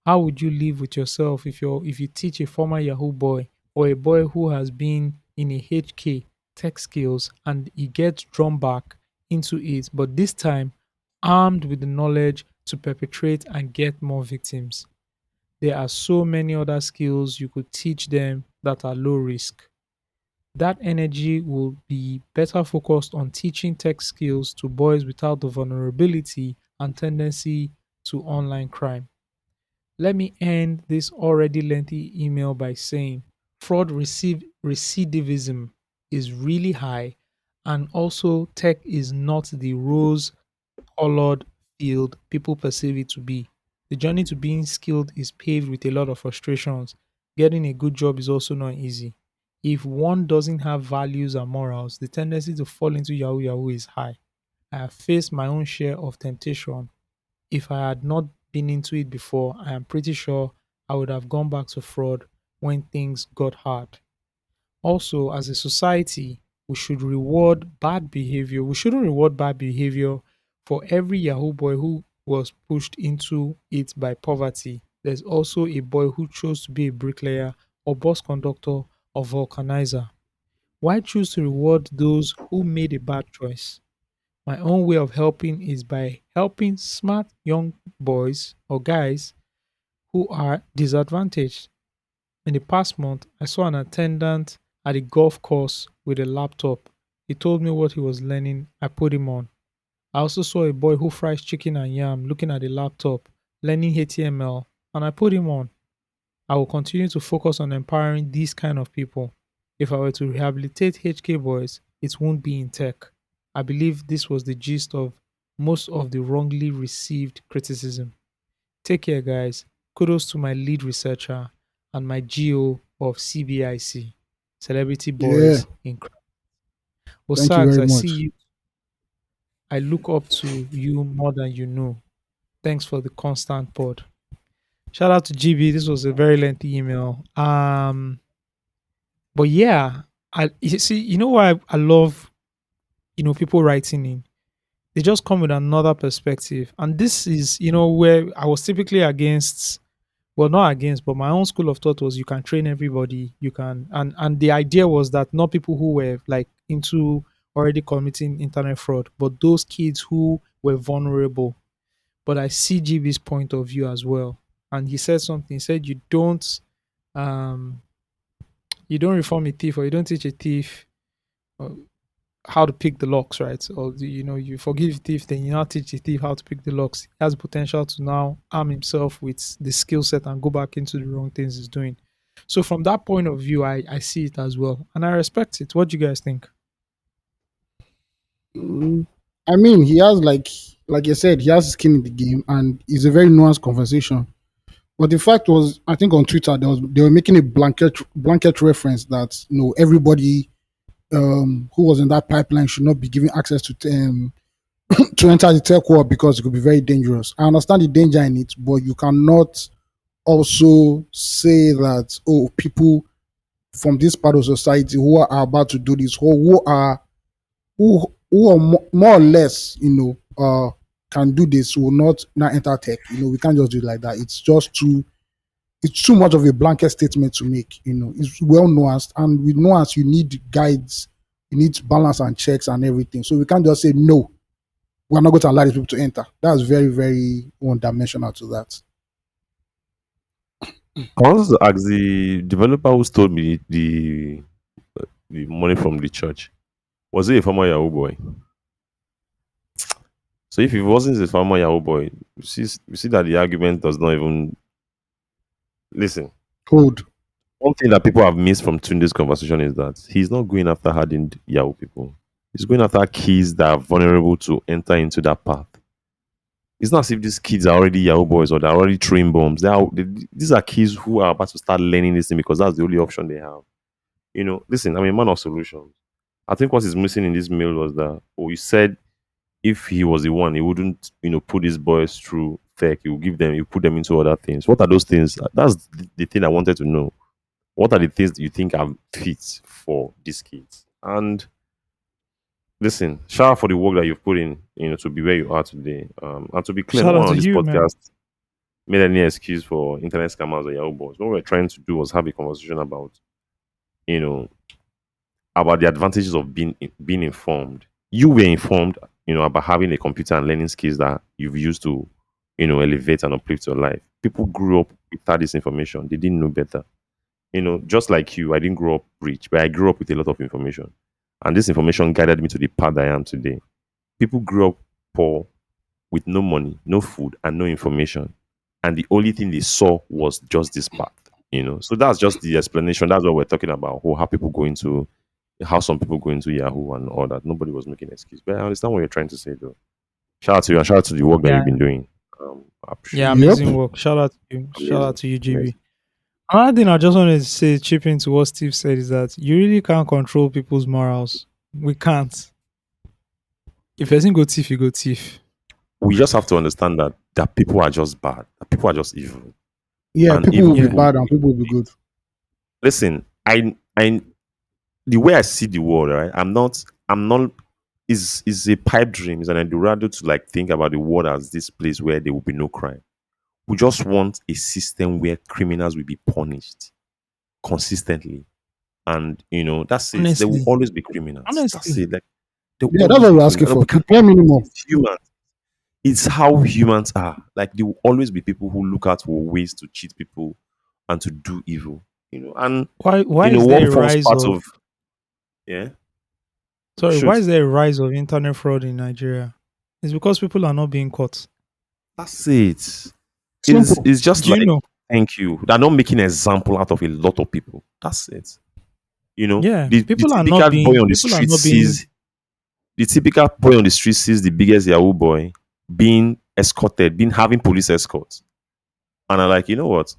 How would you live with yourself if you teach a former Yahoo boy or a boy who has been in a HK tech skills and he gets drawn back into it, but this time armed with the knowledge to perpetrate and get more victims? There are so many other skills you could teach them that are low risk. That energy will be better focused on teaching tech skills to boys without the vulnerability and tendency to online crime. Let me end this already lengthy email by saying recidivism is really high, and also tech is not the rose colored field people perceive it to be. The journey to being skilled is paved with a lot of frustrations. Getting a good job is also not easy. If one doesn't have values and morals, the tendency to fall into Yahoo Yahoo is high. I have faced my own share of temptation. If I had not been into it before, I am pretty sure I would have gone back to fraud when things got hard. Also, as a society, we should reward bad behavior. We shouldn't reward bad behavior. For every Yahoo boy who was pushed into it by poverty, there's also a boy who chose to be a bricklayer or bus conductor or vulcanizer. Why choose to reward those who made a bad choice? My own way of helping is by helping smart young boys or guys who are disadvantaged. In the past month, I saw an attendant at a golf course with a laptop. He told me what he was learning. I put him on. I also saw a boy who fries chicken and yam looking at a laptop, learning HTML, and I put him on. I will continue to focus on empowering these kind of people. If I were to rehabilitate HK boys, it won't be in tech. I believe this was the gist of most of the wrongly received criticism. Take care, guys. Kudos to my lead researcher and my GO of CBIC, Celebrity Yeah. Boys in Crime. Thank you Osags, very I see much. you. I look up to you more than you know. Thanks for the constant pod. Shout out to GB. This was a very lengthy email. But yeah, you see, you know why I love people writing in. They just come with another perspective, and this is where I was typically against. Well, not against, but my own school of thought was you can train everybody. You can, and the idea was that not people who were like into already committing internet fraud, but those kids who were vulnerable. But I see GB's point of view as well, and he said something. He said um you don't reform a thief or you don't teach a thief uh, how to pick the locks, right? Or you forgive a thief, then you now teach the thief how to pick the locks. He has the potential to now arm himself with the skill set and go back into the wrong things he's doing. So from that point of view, I see it as well, and I respect it. What do you guys think? Mm, I mean, he has like you said, he has skin in the game, and it's a very nuanced conversation. But the fact was, I think on Twitter they were making a blanket reference that everybody who was in that pipeline should not be given access to enter the tech world because it could be very dangerous. I understand the danger in it, but you cannot also say that people from this part of society who are about to do this, who are more or less, can do this will not now enter tech. We can't just do it like that. It's too much of a blanket statement to make. It's well nuanced, and with nuance, you need guides, you need balance and checks and everything. So we can't just say no. We're not going to allow these people to enter. That's very, very one dimensional to that. I wanted to ask the developer who stole me the money from the church. Was he a former Yahoo boy? So if he wasn't a former Yahoo boy, you see that the argument does not even Listen, Hold. one thing that people have missed from Tunde's conversation is that he's not going after hardened Yahoo people. He's going after kids that are vulnerable to enter into that path. It's not as if these kids are already Yahoo boys or they're already train bombs. These are kids who are about to start learning this thing because that's the only option they have. Listen, I'm a man of solutions. I think what is missing in this mail was that, you said if he was the one, he wouldn't, put these boys through tech. He would give them, you put them into other things. What are those things? That's the thing I wanted to know. What are the things that you think are fit for these kids? And listen, shout out for the work that you've put in, to be where you are today. And to be clear, no Shout one out on to this you, man. podcast made any excuse for internet scammers or Yahoo boys. What we're trying to do was have a conversation you know, about the advantages of being informed. You were informed, about having a computer and learning skills that you've used to, elevate and uplift your life. People grew up without this information. They didn't know better. Just like you, I didn't grow up rich, but I grew up with a lot of information. And this information guided me to the path I am today. People grew up poor with no money, no food, and no information. And the only thing they saw was just this path. So that's just the explanation. That's what we're talking about. How some people go into Yahoo and all that. Nobody was making excuse. But I understand what you're trying to say though. Shout out to you and shout out to the work that Yeah, you've been doing. I yeah, appreciate it. Yep. amazing work. Shout out to you. Shout Amazing. out to you, Amazing. GB. Another thing I just wanted to say, chip into what Steve said, is that you really can't control people's morals. We can't. If person go thief, you go thief. We just have to understand that people are just bad. That people are just evil. Yeah, And people evil will be Yeah, people. bad and people will be good. Listen, I the way I see the world, right? I'm not is a pipe dream, is an Eldorado to like think about the world as this place where there will be no crime. We just want a system where criminals will be punished consistently. And that's it. There will honestly, always be criminals. That's honestly, it. Like there will Yeah, that's always what be we're asking criminals. for. We The can't bare minimum. it's human. It's how humans are. Like there will always be people who look out for ways to cheat people and to do evil. And why is there one a false rise part of of yeah. sorry, why Shoot. is there a rise of internet fraud in Nigeria? It's because people are not being caught. That's it. It's, Simple. it's just Do you like know? thank you. They're not making an example out of a lot of people. That's it. Yeah, The people are not typical boy being on the people are street not being sees the typical boy on the street sees the biggest Yahoo boy being escorted, being having police escorts. And I'm like, you know what?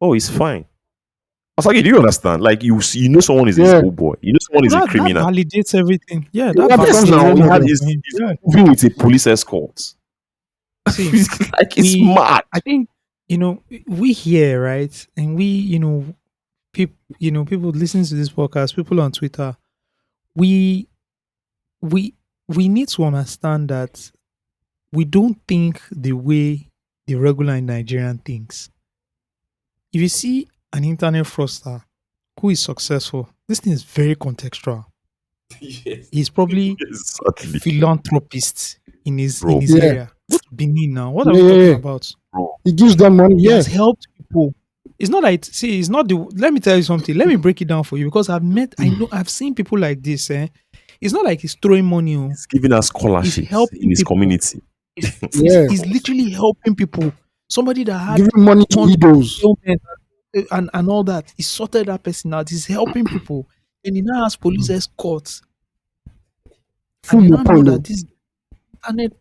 Oh, it's fine. I was like, do you understand? Like you know someone is a Yeah. Yahoo boy. You know someone is a that criminal. validates everything. Yeah, that That Yes, becomes a validates now role he had everything model. for him. he's Yeah. moving with a police escort. See, Like it's we mad. I think we here, right? And we, people people listening to this podcast, people on Twitter, we we we need to understand that we don't think the way the regular Nigerian thinks. If you see an internet fraudster who is successful, this thing is very contextual. Yes. He's probably a Exactly. philanthropist in his Bro. Yeah. area. Go to Benin now. What are Yeah, we yeah, talking yeah. about? Bro. It gives them money. He Yeah. has helped people. It's not like see, it's not the let me tell you something. Let me break it down for you because I've seen people like this. It's not like he's throwing money. Oh. He's giving us He's scholarships in helping his people. community. Yeah. He's literally helping people. Somebody that had Giving money to one widows. ailment and all that. He sorted that person out. He's helping people. And he now has police escorts. And they Full now know that polo. this internet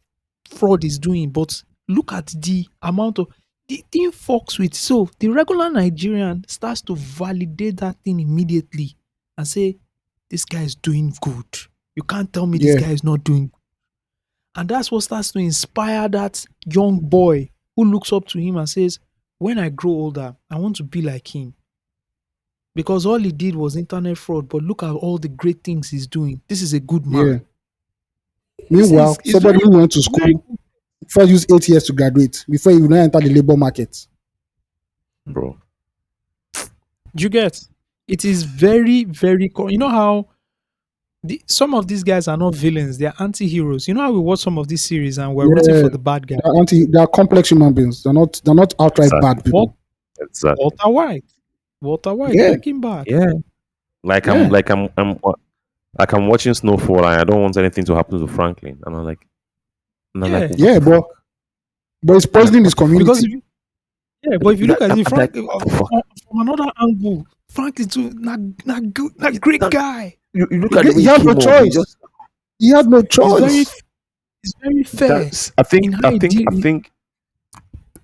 fraud is doing. But look at the amount of the thing fucks with. So the regular Nigerian starts to validate that thing immediately and say, this guy is doing good. You can't tell me this Yeah. guy is not doing good. And that's what starts to inspire that young boy who looks up to him and says, when I grow older, I want to be like him. Because all he did was internet fraud, but look at all the great things he's doing. This is a good Yeah. man. Meanwhile, It's somebody who went to very school first use 8 years to graduate before you now enter the labor market. Bro. you get it is very, very you know how some of these guys are not villains, they are anti-heroes. You know how we watch some of these series and we're rooting Yeah. for the bad guy. They are complex human beings. They're not outright Exactly. bad people. Exactly. Walter White, Yeah. Breaking Bad. Yeah. Like Yeah. I'm watching Snowfall and I don't want anything to happen to Franklin. And I'm like, Yeah. what Yeah, the but fuck? it's poisoning his Because community. Yeah, but if you look at it, I'm like, Frank, what the fuck? from another angle, Frank is too not good, not great That- guy. you look He, at the way he he had no came up. He choice. just He had no He's very, choice. he's very fair that's. I think. in how I he think. deal. I think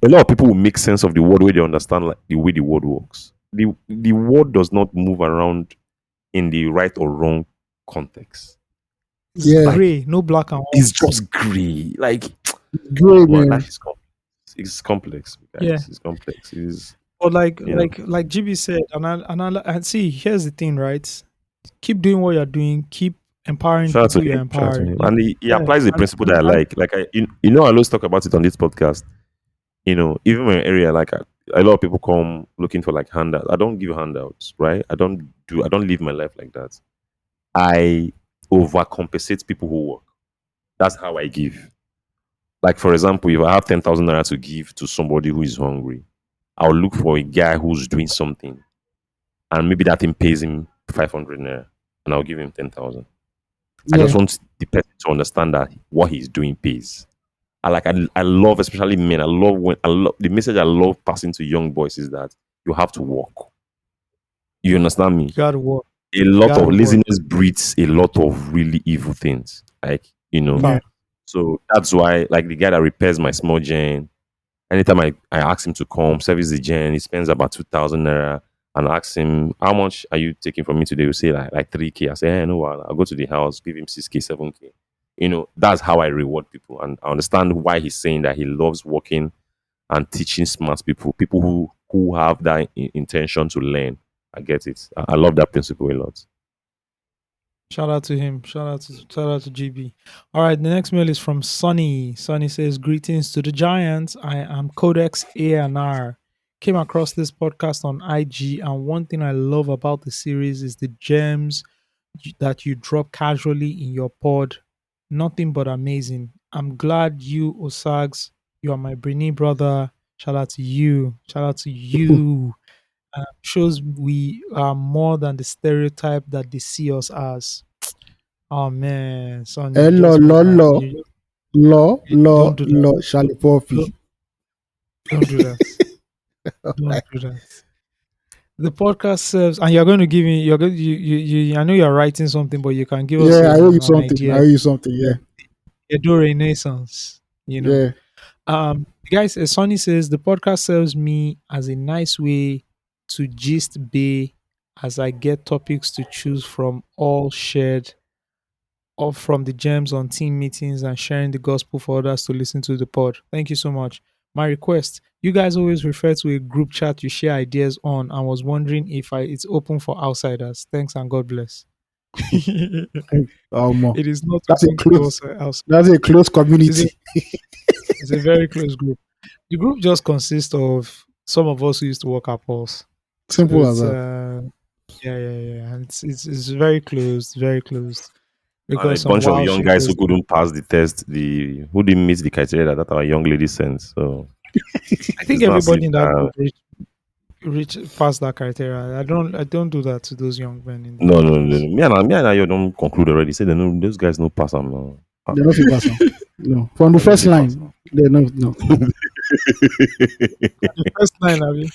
a lot of people will make sense of the word where they understand like the way the word works. The word does not move around in the right or wrong context. It's Yeah, Like gray, no black and it's white. just gray. Like great well, man. life is complex. It's complex, Yeah, guys. It's complex. It's but like you know. like like GB said, and see, here's the thing, right? Keep doing what you're doing. Keep empowering Shout out to people you're him. Shout out to empowering. him. And he Yeah, applies the and, principle that I like. Like I always talk about it on this podcast. Even my area, like a lot of people come looking for like handouts. I don't give handouts, right? I don't live my life like that. I overcompensate people who work. That's how I give. Like for example, if I have 10,000 naira to give to somebody who is hungry, I'll look for a guy who's doing something, and maybe that thing pays him 500 naira, and I'll give him 10,000. I Yeah, just want the person to understand that what he's doing pays. I love, especially men. I love the message I love passing to young boys is that you have to work. You understand me? you gotta work. A You lot of gotta work. laziness breeds a lot of really evil things. yeah. Fact. So that's why, like the guy that repairs my small gen, anytime I ask him to come service the gen, he spends about 2,000 naira. And I ask him, how much are you taking from me today? He'll say like 3K. I say, hey, no, I'll go to the house, give him 6K, 7K. That's how I reward people. And I understand why he's saying that he loves working and teaching smart people who have that intention to learn. I get it. I love that principle a lot. Shout out to him. Shout out to GB. All right, the next mail is from Sonny. Sonny says, "Greetings to the Giants. I am Codex A&R. Came across this podcast on IG, and one thing I love about the series is the gems that you drop casually in your pod. Nothing but amazing. I'm glad you, Osags, you are my Brini brother. Shout out to you. Shout out to you. Shows we are more than the stereotype that they see us as. Oh man, son, you Hello, just lo, make my lo, lo, don't lo, do that. lo, Charlie Don't, Poppy. don't do that. Don't do that. The podcast serves, and you're going to give me. You're going. You. I know you're writing something, but you can give us Yeah, I owe you an something. I idea. owe you something. Yeah, Edo Renaissance. You know. yeah. Guys. Sonny says the podcast serves me as a nice way to gist bay as I get topics to choose from, all shared off from the gems on team meetings and sharing the gospel for others to listen to the pod. Thank you so much. My request, you guys always refer to a group chat you share ideas on and was wondering if it's open for outsiders. Thanks and God bless. It Um, is not that's a open to close. us outside. That's a close It's a, community. it's a very close group. The group just consists of some of us who used to work at Pulse. So Simple as it's that. yeah. And it's very close, very close. And a Because some bunch of wild young shit guys who goes. couldn't pass the test, the who didn't meet the criteria that our young lady sent. So I think it's not as if everybody in that group reach past that criteria. I don't do that to those young men in no, the no, no, pulse. no. Me and you don't conclude already. Say they know those guys no pass them now. Ah, They don't fit pass am. No, from the they no first fit pass line, they no. The first line, Abi.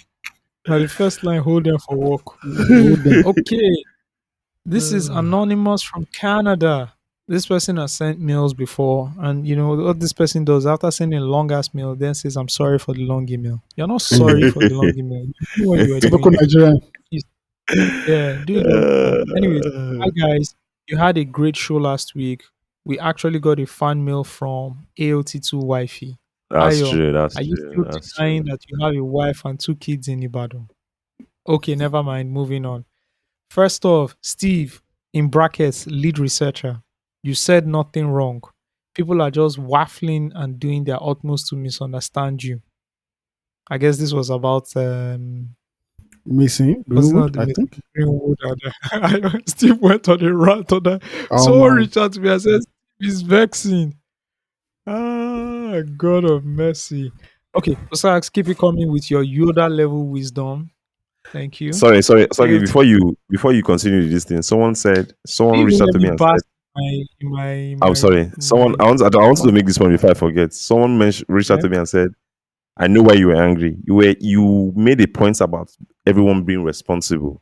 Now the first line, hold them for work. Hold them. Okay, this is anonymous from Canada. This person has sent mails before, and you know what this person does after sending a long ass mail, then says, "I'm sorry for the long email." You're not sorry for the long email. You knew what you were Typical doing. Nigerian. You- Yeah, do it next time. Anyways, hi guys. You had a great show last week. We actually got a fan mail from Aot2 wifey. That's Ayo, true. That's are you true. still That's true. denying that you have a wife and two kids in Ibadan? Okay, never mind. Moving on. First off, Steve, in brackets, lead researcher, you said nothing wrong. People are just waffling and doing their utmost to misunderstand you. I guess this was about Missing was it Greenwood, not the I Mr. think. Greenwood? And, Steve went on a rant on that. Someone Um, reached out to me and said, "He's vexing." Ah, God of mercy. Okay, Osax, keep it coming with your Yoda level wisdom. Thank you. Sorry. AOT, Before you continue with this thing, someone even reached out let to me me and said, bask in "I'm sorry." my I wanted to make this one before I forget. Someone reached out yeah. to me and said, I know why you were angry. You made a point about everyone being responsible,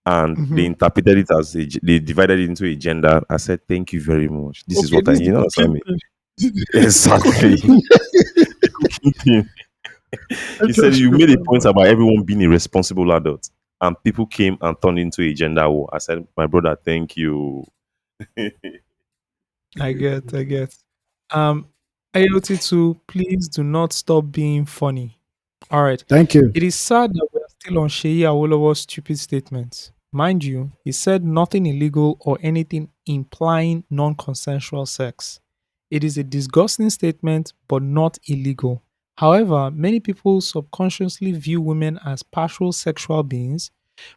and they Mhm. interpreted it as they divided it into a gender. I said, thank you very much. This is Okay, what this is the you know what I cooking mean. thing. Exactly. The cooking thing. I He said just you made a point remember. about everyone being a responsible adult, and people came and turned into a gender war. I said, my brother, thank you. I get. Um, AOT2, please do not stop being funny. All right. Thank you. It is sad that we are still on Sheyi Awolowo's stupid statements. Mind you, he said nothing illegal or anything implying non consensual sex. It is a disgusting statement, but not illegal. However, many people subconsciously view women as partial sexual beings,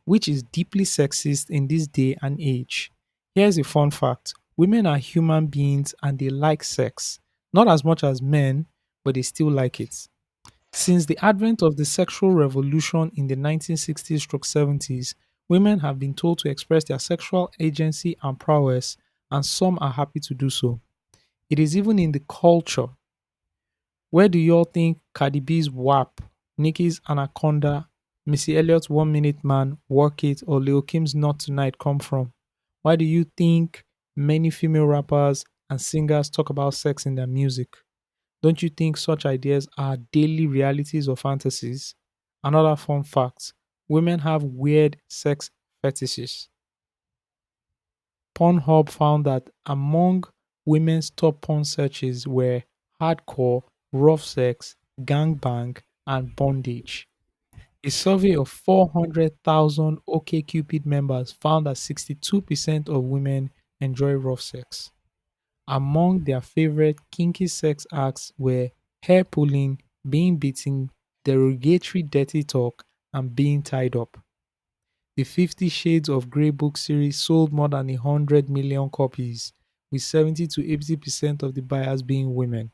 which is deeply sexist in this day and age. Here's a fun fact: women are human beings and they like sex. Not as much as men, but they still like it. Since the advent of the sexual revolution in the 1960s/70s, women have been told to express their sexual agency and prowess, and some are happy to do so. It is even in the culture. Where do y'all think Cardi B's WAP, Nicki's Anaconda, Missy Elliott's 1 Minute Man, Work It, or Lil Kim's Not Tonight come from? Why do you think many female rappers and singers talk about sex in their music? Don't you think such ideas are daily realities or fantasies? Another fun fact: women have weird sex fetishes. Pornhub found that among women's top porn searches were hardcore, rough sex, gangbang, and bondage. A survey of 400,000 OkCupid members found that 62% of women enjoy rough sex. Among their favorite kinky sex acts were hair pulling, being beaten, derogatory dirty talk, and being tied up. The 50 Shades of Grey book series sold more than 100 million copies, with 70 to 80% of the buyers being women.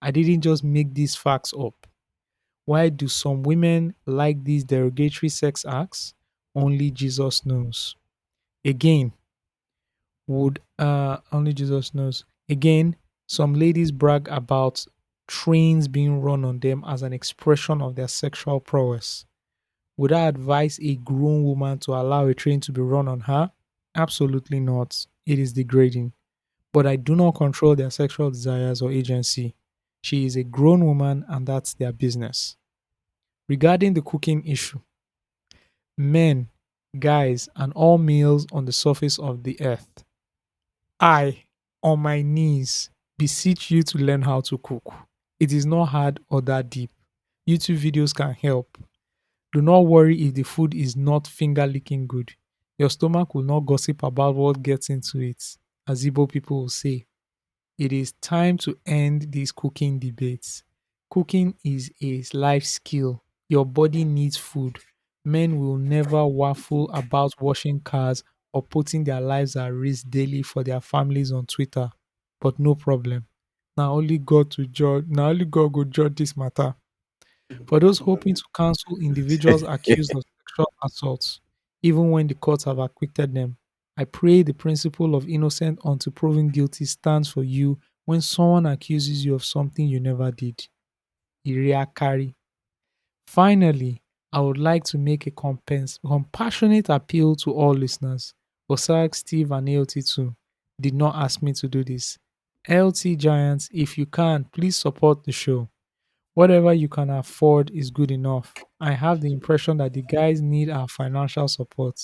I didn't just make these facts up. Why do some women like these derogatory sex acts? Only Jesus knows. Again, would only Jesus knows. Again, some ladies brag about trains being run on them as an expression of their sexual prowess. Would I advise a grown woman to allow a train to be run on her? Absolutely not. It is degrading. But I do not control their sexual desires or agency. She is a grown woman and that's their business. Regarding the cooking issue, men, guys, and all males on the surface of the earth, I, on my knees, beseech you to learn how to cook. It is not hard or that deep. YouTube videos can help. Do not worry if the food is not finger licking good. Your stomach will not gossip about what gets into it, as Igbo people will say. It is time to end these cooking debates. Cooking is a life skill. Your body needs food. Men will never waffle about washing cars or putting their lives at risk daily for their families on Twitter. But no problem. Now only God to judge. Now only God will judge this matter. For those hoping to cancel individuals accused of sexual assaults, even when the courts have acquitted them, I pray the principle of innocent until proven guilty stands for you when someone accuses you of something you never did. Iriakari. Finally, I would like to make a compassionate appeal to all listeners. Osag, Steve, and AOT2 did not ask me to do this. LT Giants, if you can, please support the show. Whatever you can afford is good enough. I have the impression that the guys need our financial support.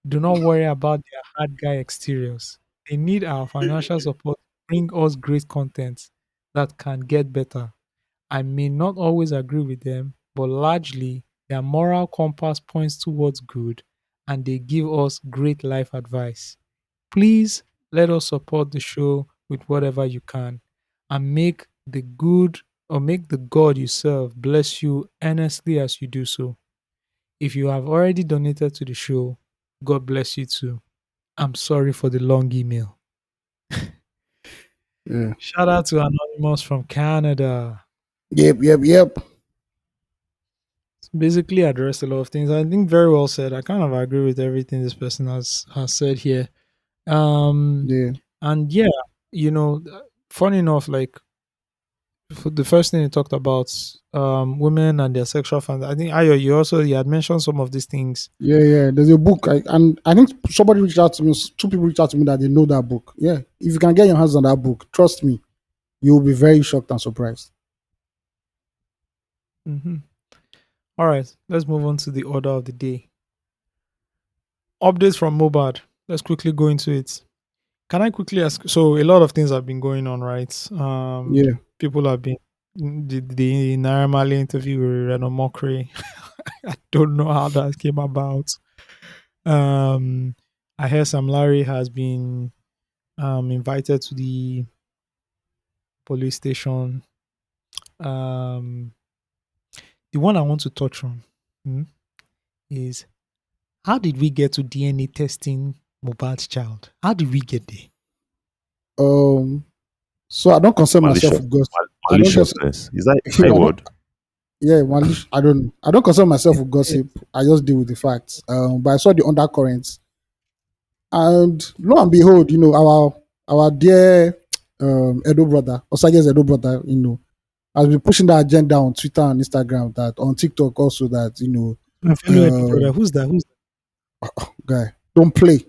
Do not worry about their hard guy exteriors. They need our financial support to bring us great content that can get better. I may not always agree with them, but largely their moral compass points towards good and they give us great life advice. Please let us support the show with whatever you can and make the God you serve bless you earnestly as you do so. If you have already donated to the show, God bless you too. I'm sorry for the long email. Yeah. Shout out to Anonymous from Canada. Yep, yep, yep. Basically addressed a lot of things. I think very well said. I kind of agree with everything this person has said here. Um Yeah. and yeah, you know, funny enough, like The first thing you talked about, women and their sexual fantasy. I think Ayo, you had mentioned some of these things. Yeah, yeah. There's a book, and I think somebody reached out to me. Two people reached out to me that they know that book. Yeah, if you can get your hands on that book, trust me, you will be very shocked and surprised. Hmm. All right, let's move on to the order of the day. Updates from Mobad. Let's quickly go into it. Can I quickly ask? So a lot of things have been going on, right? Yeah. People have been the Naira Marley interview with Reno Mockery. I don't know how that came about. Um, I hear Sam Larry has been invited to the police station. Um, the one I want to touch on mm, is how did we get to DNA testing Mohbad's child? How did we get there? Um. So I don't concern myself Malicious, with gossip. I don't just. maliciousness. Is that a I don't. word? Yeah, I don't. I don't concern myself with gossip. I just deal with the facts. But I saw the undercurrents, and lo and behold, our dear Edo brother, Osage's Edo brother, has been pushing that agenda on Twitter and Instagram, that on TikTok also, that My fellow Edo uh brother, who's that? Who's guy, don't play,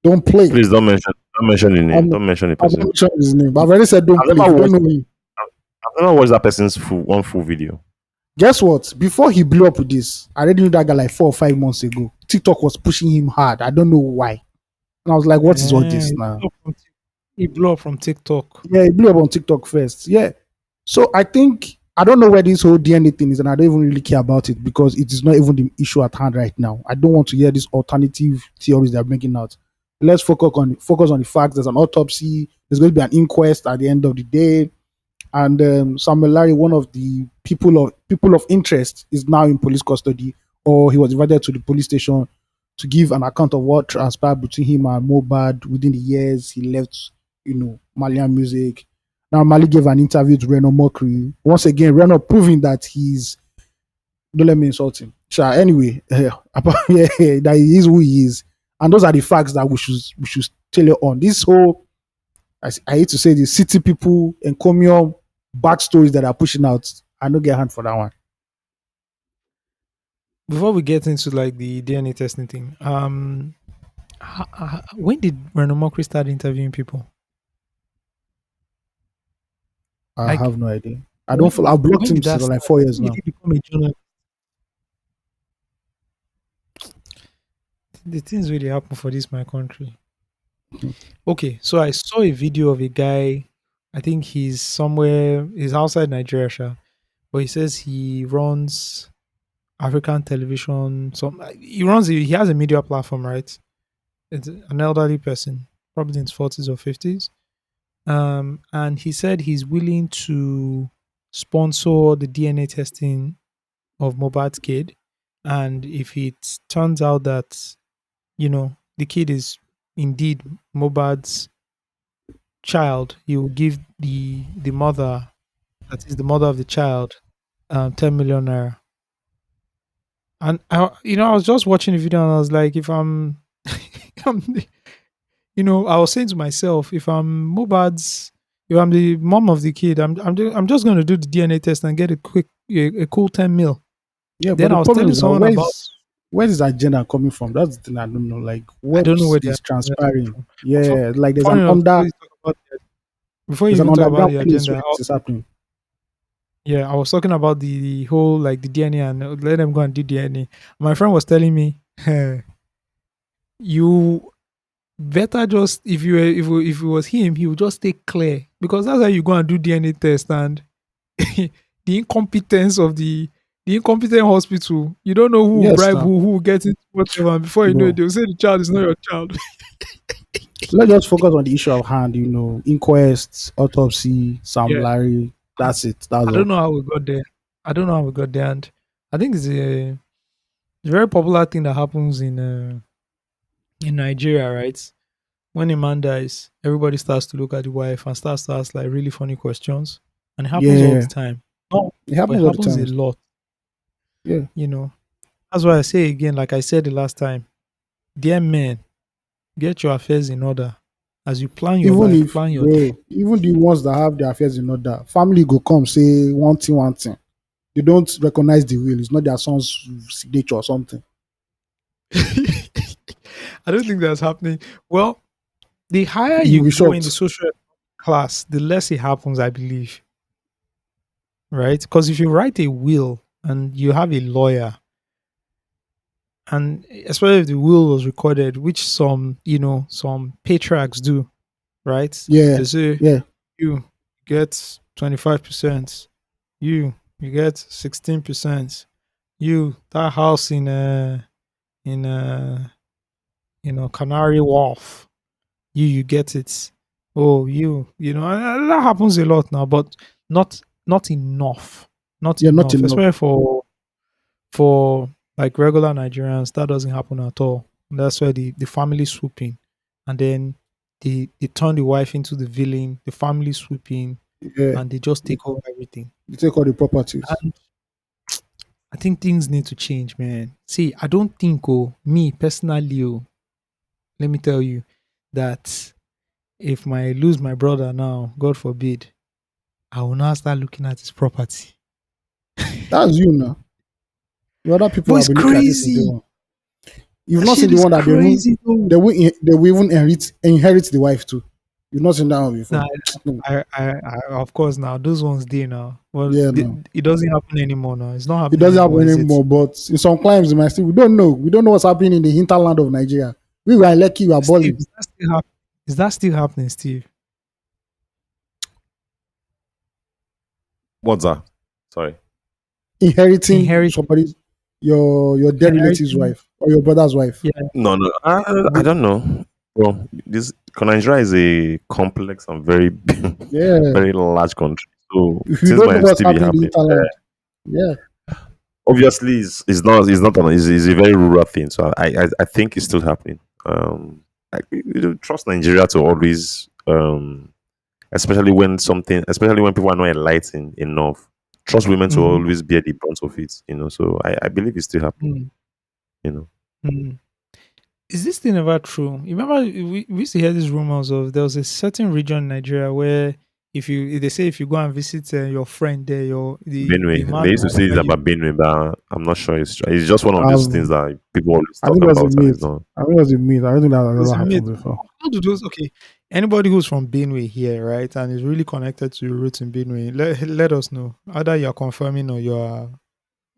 don't play. Please don't mention the name. I'm, Don't mention the I'm person. not sure his name, but I've already said don't I've play. If never you don't watched. know him, I've never watched that person's full video. guess what? Before he blew up with this, I already knew that guy like 4 or 5 months ago. TikTok was pushing him hard. I don't know why. And I was like, what is all that? this now? He blew up from TikTok. Yeah, he blew up on TikTok first. Yeah. So I think I don't know where this whole DNA thing is, and I don't even really care about it because it is not even the issue at hand right now. I don't want to hear these alternative theories they're bringing out. Let's focus on the facts. There's an autopsy. There's going to be an inquest at the end of the day. And Samuel Larry, one of the people of interest, is now in police custody, or he was invited to the police station to give an account of what transpired between him and Mobad within the years he left, Malian music. Now Mali gave an interview to Reno Mockery. Once again, Reno proving that he's, don't let me insult him. Sure, anyway, that he is who he is. And those are the facts that we should tell you on. This whole, I hate to say, the city people encomium backstories that are pushing out. I don't get hand for that one. Before we get into like the DNA testing thing, when did Reno Mockery start interviewing people? I Like have no idea. I don't follow. when I've blocked when him did that since like start? 4 years When did now. he become a journalist? The things really happen for this my country. Okay, so I saw a video of a guy. I think he's somewhere. He's outside Nigeria, sha, but he says he runs African television. Some he runs. He has a media platform, right? It's an elderly person, probably in his 40s or 50s. And he said he's willing to sponsor the DNA testing of Mobad's kid. And if it turns out that, the kid is indeed Mobad's child, he will give the mother, that is the mother of the child, 10 million naira. And I was just watching the video and I was like, if I'm, I'm I was saying to myself, if I'm the mom of the kid, I'm just going to do the DNA test and get a cool 10 mil. Yeah, but Then the I was problem telling is that someone about, where is that agenda coming from? That's the thing I don't know. Like, I don't know what where they are is coming transpiring? from. Yeah, like Funny enough, before you there's an even talk about underground the place where agenda, this is happening. yeah, I was talking about the whole like the DNA and let them go and do DNA. My friend was telling me, you better just if it was him, he would just stay clear because that's how you go and do DNA test and the incompetence of the incompetent hospital. You don't know who will Yes, bribe now, who will get it, whatever. And before you know it, bro. they'll say the child is not your child. Let's just focus on the issue of hand. Inquests, autopsy, Sam Yeah, Larry. I, That's it. That's I don't all. know how we got there. I don't know how we got there, and I think it's a very popular thing that happens in Nigeria, right? When a man dies, everybody starts to look at the wife and starts to ask like really funny questions, and it happens all the Yeah, time. No, it but it happens all the happens a time. lot. Yeah, You know, that's why I say again, like I said the last time, dear men, get your affairs in order. As you plan your Even life, if, plan your day. bro, even the ones that have their affairs in order, family go come say one thing. They don't recognize the will. It's not their son's signature or something. I don't think that's happening. Well, the higher You'll you be go in the shocked. social class, the less it happens, I believe. Right? Because if you write a will and you have a lawyer, and especially if the will was recorded, which some patriarchs do, right? Yeah, They say yeah, you get 25%, you get 16%, you that house in Canary Wharf, you get it. Oh, and that happens a lot now, but not enough, not yeah, not enough, enough. especially for like regular Nigerians. That doesn't happen at all. That's where the family swoop in, and then they turn the wife into the villain. The family swoop in, Yeah, and they just they, take over everything. they take all the properties. And I think things need to change, man. See, I don't think, me personally, let me tell you that if I lose my brother now, God forbid, I will now start looking at his property. That's you now. The other people But have it's been looking at it since day crazy. one. You've That not seen shit the is one that crazy, though. they will even inherit the wife too. You've not seen that one before. Nah, of course, now those ones there now. Well, Yeah, no. it doesn't happen anymore now. It's not It happening doesn't anymore, happen is it? anymore, but in some climes, we might still, we don't know. We don't know what's happening in the hinterland of Nigeria. We were lucky, we are Steve, balling. is that still happening, Steve? What's that? Sorry. Inheriting Inherit, somebody's your dead relative's inheriting, wife or your brother's wife. yeah. No, no. I don't know. Well, this Nigeria is a complex and very Yeah. very large country, so If you things don't know might what's still be happening in the happening. hinterland, yeah. Obviously, it's a very rural thing, so I think it's still happening. You don't trust Nigeria to always, especially when people are not enlightened enough, trust women to Mm, always bear the brunt of it. So I believe it's still happening. mm, You know, mm. Is this thing ever true? You remember we used to hear these rumors of there was a certain region in Nigeria where if they say if you go and visit your friend there, the Benue. They man used will to say it's offer you. about Benue, but I'm not sure it's true. It's just one of those things Um, that people always I talk think it was a about, and it's myth. not. I think it was a myth. I don't think that has Those ever are myths. happened before. How do those? Okay, anybody who's from Benue here, right, and is really connected to your roots in Benue, let us know. Either you are confirming or you are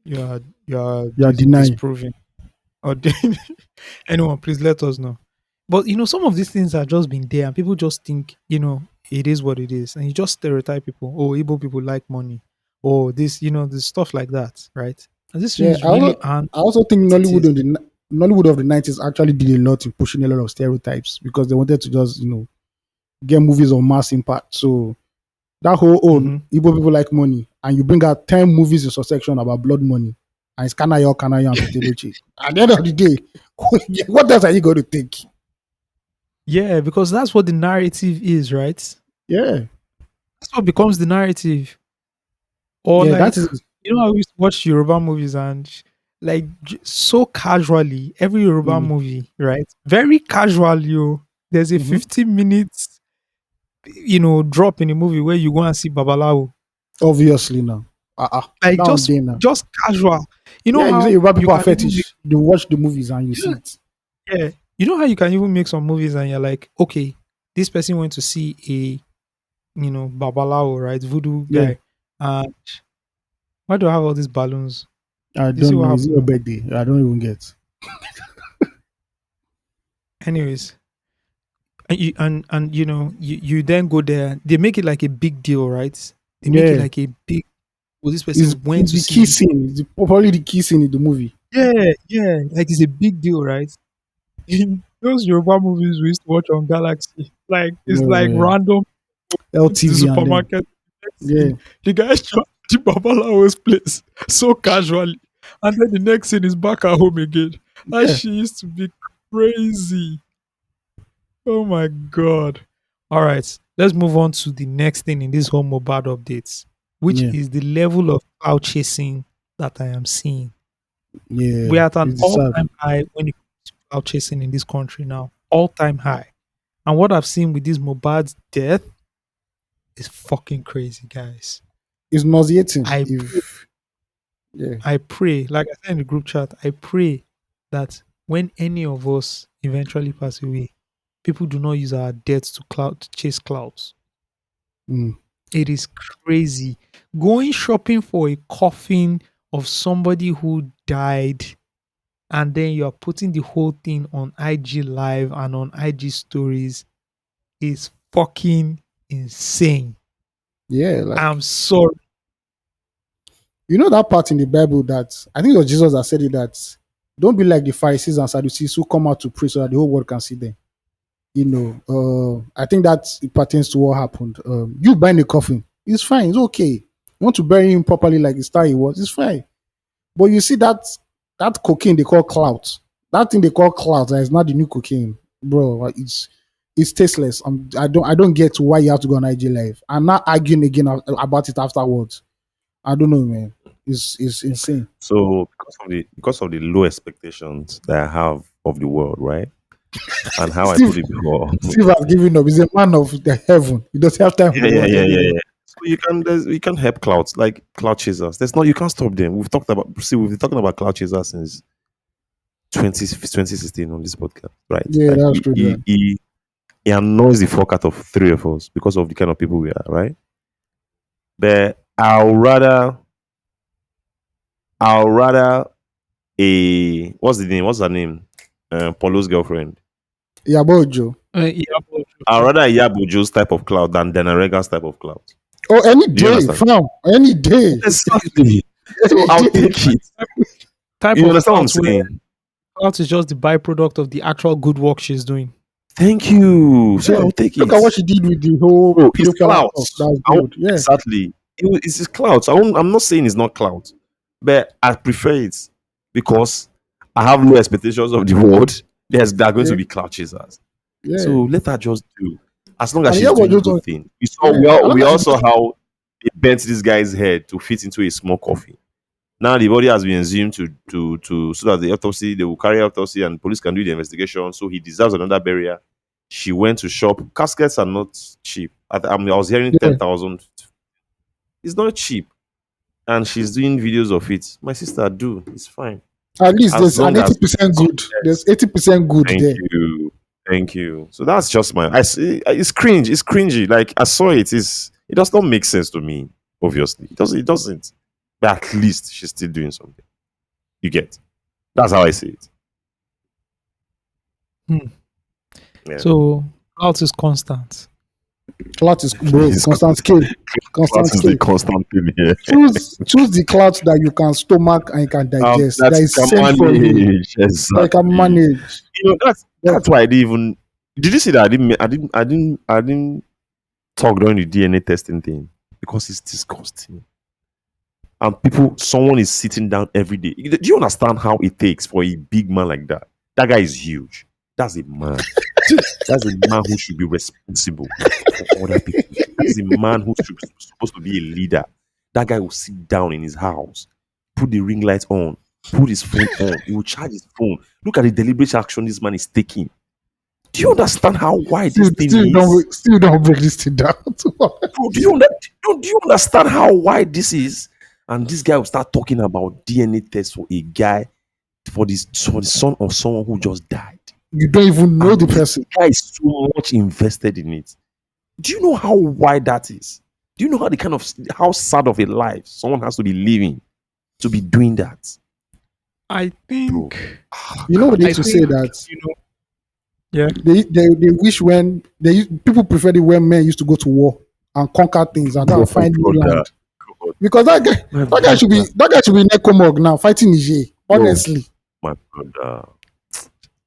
You are denying. disproving. Or anyone, please let us know. But some of these things are just been there, and people just think it is what it is, and you just stereotype people. Oh, Igbo people like money, or this stuff like that, right? And these Yeah, things really aren't I also think what it is. Nollywood of the 90s actually did a lot in pushing a lot of stereotypes because they wanted to just get movies of mass impact. So that whole Mm-hmm. Igbo people like money, and you bring out 10 movies in succession about blood money, and it's Kanayo, and Petelochi. At the end of the day, what else are you going to take? Yeah, because that's what the narrative is, right? Yeah, That's what becomes the narrative. Or yeah, that like, is. I used to watch Yoruba movies and like so casually, every Yoruba Mm, movie, right? Very casual, there's a mhm. 15 minutes, drop in a movie where you go and see Babalawo. Obviously now. Like Down just there now. just casual. You know Yeah, you say how Yoruba you people are can even make fetish. They watch the movies and you you see know, it. yeah. You know how you can even make some movies and you're like, okay, this person went to see Babalawo, right? Voodoo Yeah, guy. And why do I have all these balloons? I You see don't what know. Is it happened your now? birthday? I don't even get. Anyways, and you then go there. They make it like a big deal, right? They make it Yeah, like a big. Well, this person went it's to the key see. scene. It's probably the key scene in the movie. Yeah, yeah, like it's a big deal, right? In those Yoruba movies we used to watch on Galaxy, like it's like Yeah, random to the LTV and then supermarket. Next yeah, scene, the guy shot the Babalawo's place so casually, and then the next scene is back at home again. And yeah, she used to be crazy. Oh my god! All right, let's move on to the next thing in this whole Mohbad updates, which yeah, is the level of cloud chasing that I am seeing. yeah. We're at an It's sad. all-time high when it comes to cloud chasing in this country now. All-time high. And what I've seen with this Mohbad's death is fucking crazy, guys. It's nauseating. I If yeah, I pray, like I said in the group chat, I pray that when any of us eventually pass away, people do not use our deaths to chase clouds. mm, It is crazy. Going shopping for a coffin of somebody who died, and then you're putting the whole thing on IG Live and on IG stories is fucking insane. yeah, like I'm sorry. you know that part in the Bible that I think it was Jesus that said it that don't be like the Pharisees and Sadducees who come out to pray so that the whole world can see them. I think that it pertains to what happened. You buying a coffin, it's fine, it's okay. You want to bury him properly like the star he was, it's fine. But you see that cocaine they call clout, that thing they call clout, that is not the new cocaine, bro. Like, it's tasteless. I don't get why you have to go on IG Live and not arguing again about it afterwards. I don't know, man. It's insane. So because of the low expectations that I have of the world, right? And how I Steve put it before. Steve has given up. He's a man of the heaven. He doesn't have time for Yeah, the yeah, world yeah, yeah, anymore. yeah. So you can help clouds like cloud chasers. There's no, you can't stop them. We've been talking about cloud chasers since 2016 on this podcast, right? Yeah, Like that's true, man. he annoys the fuck out of three of us because of the kind of people we are, right? But I'll rather a what's the name? What's her name? Paulo's girlfriend. Yeah, about Joe. Yeah, but I'd rather a Yabujo's type of cloud than Rega's type of cloud. Oh, any Do you day, understand? fam. Any day. Exactly. So I'll Any day. take it. type You of understand what I'm clout where saying? clout is just the byproduct of the actual good work she's doing. Thank you. So Yeah. I'll take Look it. at what she did with the whole Bro, it's pedophile clout. stuff. That's good. Yeah. Exactly. It's his clout. I'm not saying it's not clout, but I prefer it because I have low expectations of the world. There are going Yeah. to be clout chasers. Yeah. So let her just do. As long as And she's yeah, what doing just good thing. We saw yeah. I we like also how they bent this guy's head to fit into a small coffin. Now the body has been exhumed to so that they will carry autopsy and police can do the investigation. So he deserves another burial. She went to shop. Caskets are not cheap. I was hearing yeah. 10,000. It's not cheap, and she's doing videos of it. My sister do. It's fine At least as there's an long as 80% good. There's 80% good thank there. you, thank you. So that's just my. I see. It's cringe. It's cringy. Like I saw it. It does not make sense to me. Obviously, it doesn't. It doesn't. But at least she's still doing something. You get. That's how I see it. Hmm. Yeah. So clout is constant. Clout is bro, It's constant K. That Constant is the K. constant thing here. Choose the clout that you can stomach and you can digest. That That you is can sent for you. manage. That you can Exactly. manage. That's But that's why I didn't even. Did you see that? I didn't talk during the DNA testing thing because it's disgusting. And someone is sitting down every day. Do you understand how it takes for a big man like that? That guy is huge. That's a man. That's a man who should be responsible for other people. That's a man who should be supposed to be a leader. That guy will sit down in his house, put the ring light on, put his phone on. He will charge his phone. Look at the deliberate action this man is taking. Do you understand how wide this thing is? still don't break this thing down. Bro, do you understand how wide this is? And this guy will start talking about DNA tests for a guy for the son of someone who just died. You don't even know And the this person. guy is so much invested in it. Do you know how wide that is? Do you know how sad of a life someone has to be living to be doing that? I Bro. think You know, they I used to think say that you know yeah. they wish when people preferred it when men used to go to war and conquer things and go and find new Brother. land. Because My that guy should be Necomog now fighting Niger. Bro. Honestly, My brother.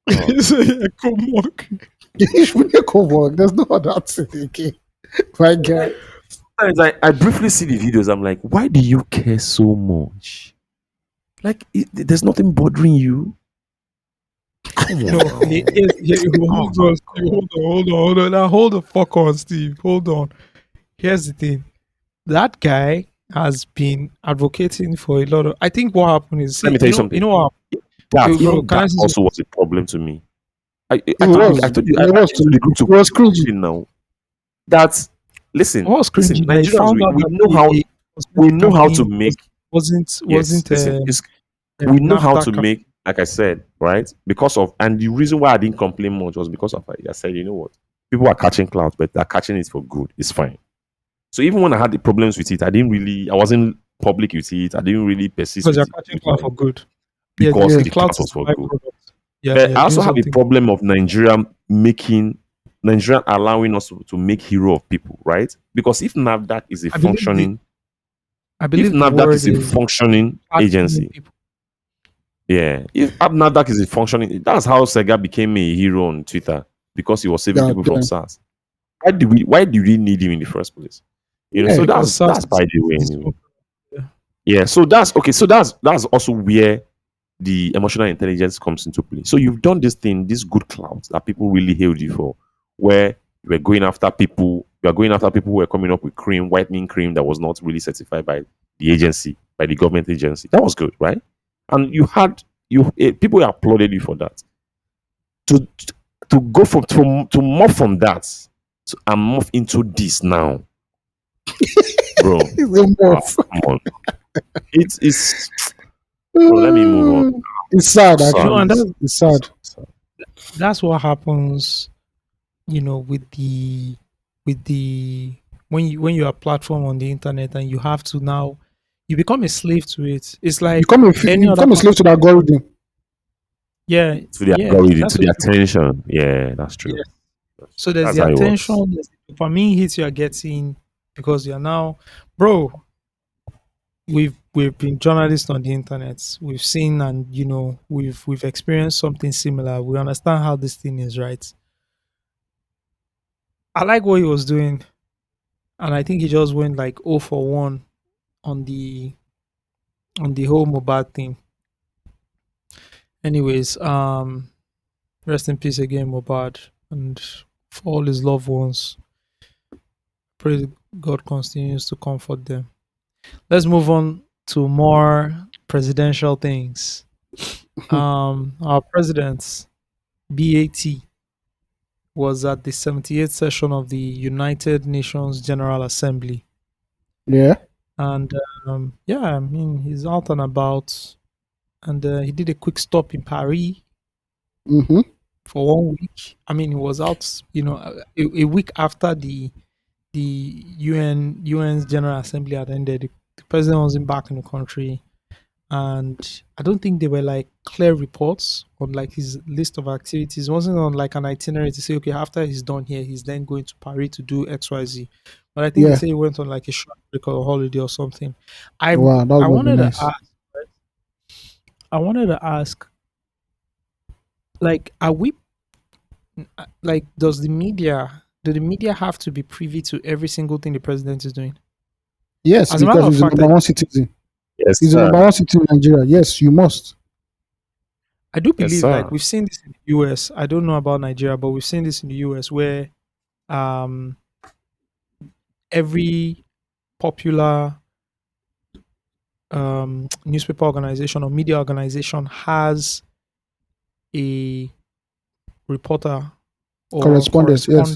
Come on. he should be Necomog. There's no other thing again. My guy. Sometimes I briefly see the videos. I'm like, why do you care so much? Like, there's nothing bothering you. Come No, on. hold on, Steve. Hold on. Now hold the fuck on, Steve. Hold on. Here's the thing. That guy has been advocating for a lot of. I think what happened is, Let see, me tell you something. you know what? That Bro, even can I that say also was a problem to me. I It told you, was. I told you, It I was into the too. group to It was cringy. complain now. That What was listen, cringy that he Nigerians, found out we that know the we cosmetic know how to campaign make. Yes, wasn't listen, we know how NAFTA to campaign. make, like I said, right? Because of, and the reason why I didn't complain much was because of, I said, you know what, people are catching clout, but they're catching it for good. It's fine. So even when I had the problems with it, I wasn't public with it. I didn't really persist Because with you're it catching clout for good. Yeah, because Yeah. the the clout clout is was the for good. byproduct. Yeah, But you're I doing also have a something. problem of Nigeria allowing us to make hero of people, right? Because I believe the I if believe the NAFDAC word is a is functioning platforming agency, people. yeah, if NAFDAC is a functioning, that's how Sega became a hero on Twitter because he was saving God people from damn. SARS. Why do we need him in the first place? So Yeah. Because SARS that's by the way is anyway. Yeah, so that's okay. So that's also where the emotional intelligence comes into play. So you've done this thing, this good clout that people really hailed you for, where you are going after people who were coming up with whitening cream that was not really certified by the agency, by the government agency. That was good, right? And people applauded you for that. To to go to move from that and move into this now, bro. It's a morph. Come on, it's bro. Let me move on. It's sad, Sad. actually. And It's sad. that's what happens, with the when you're a platform on the internet and you have to now you become a slave to it. It's like any You other become a part. slave to the algorithm. Yeah, To the yeah, algorithm, to that's the what. attention. Yeah, that's true. Yeah. So there's That's the how it attention, works. there's the dopamine hits you are getting because you're now, bro. We've been journalists on the internet. We've seen and we've experienced something similar. We understand how this thing is, right? I like what he was doing, and I think he just went like 0 for 1 on the whole Mohbad thing. Anyways, rest in peace again, Mohbad, and for all his loved ones. Pray God continues to comfort them. Let's move on to more presidential things. Our president BAT was at the 78th session of the United Nations General Assembly, Yeah. and yeah, I mean he's out and about, and he did a quick stop in Paris Mm-hmm. for 1 week. I mean, he was out, a week after the UN's General Assembly had ended. The president wasn't back in the country, and I don't think there were like clear reports on like his list of activities. It wasn't on like an itinerary to say, okay, after he's done here, he's then going to Paris to do X, Y, Z. But I think they Yeah. say he went on like a short break or holiday or something. I Wow, that I must be wanted to nice. ask, I wanted to ask, like, are we like, do the media have to be privy to every single thing the president is doing? Yes, As a matter because of he's the fact, number one citizen. Yes, He's the sir. number one citizen in Nigeria. Yes, you must. I do Yes, believe like sir. we've seen this in the US. I don't know about Nigeria, but we've seen this in the US where um every popular newspaper organization or media organization has a reporter or Correspondence. Yes.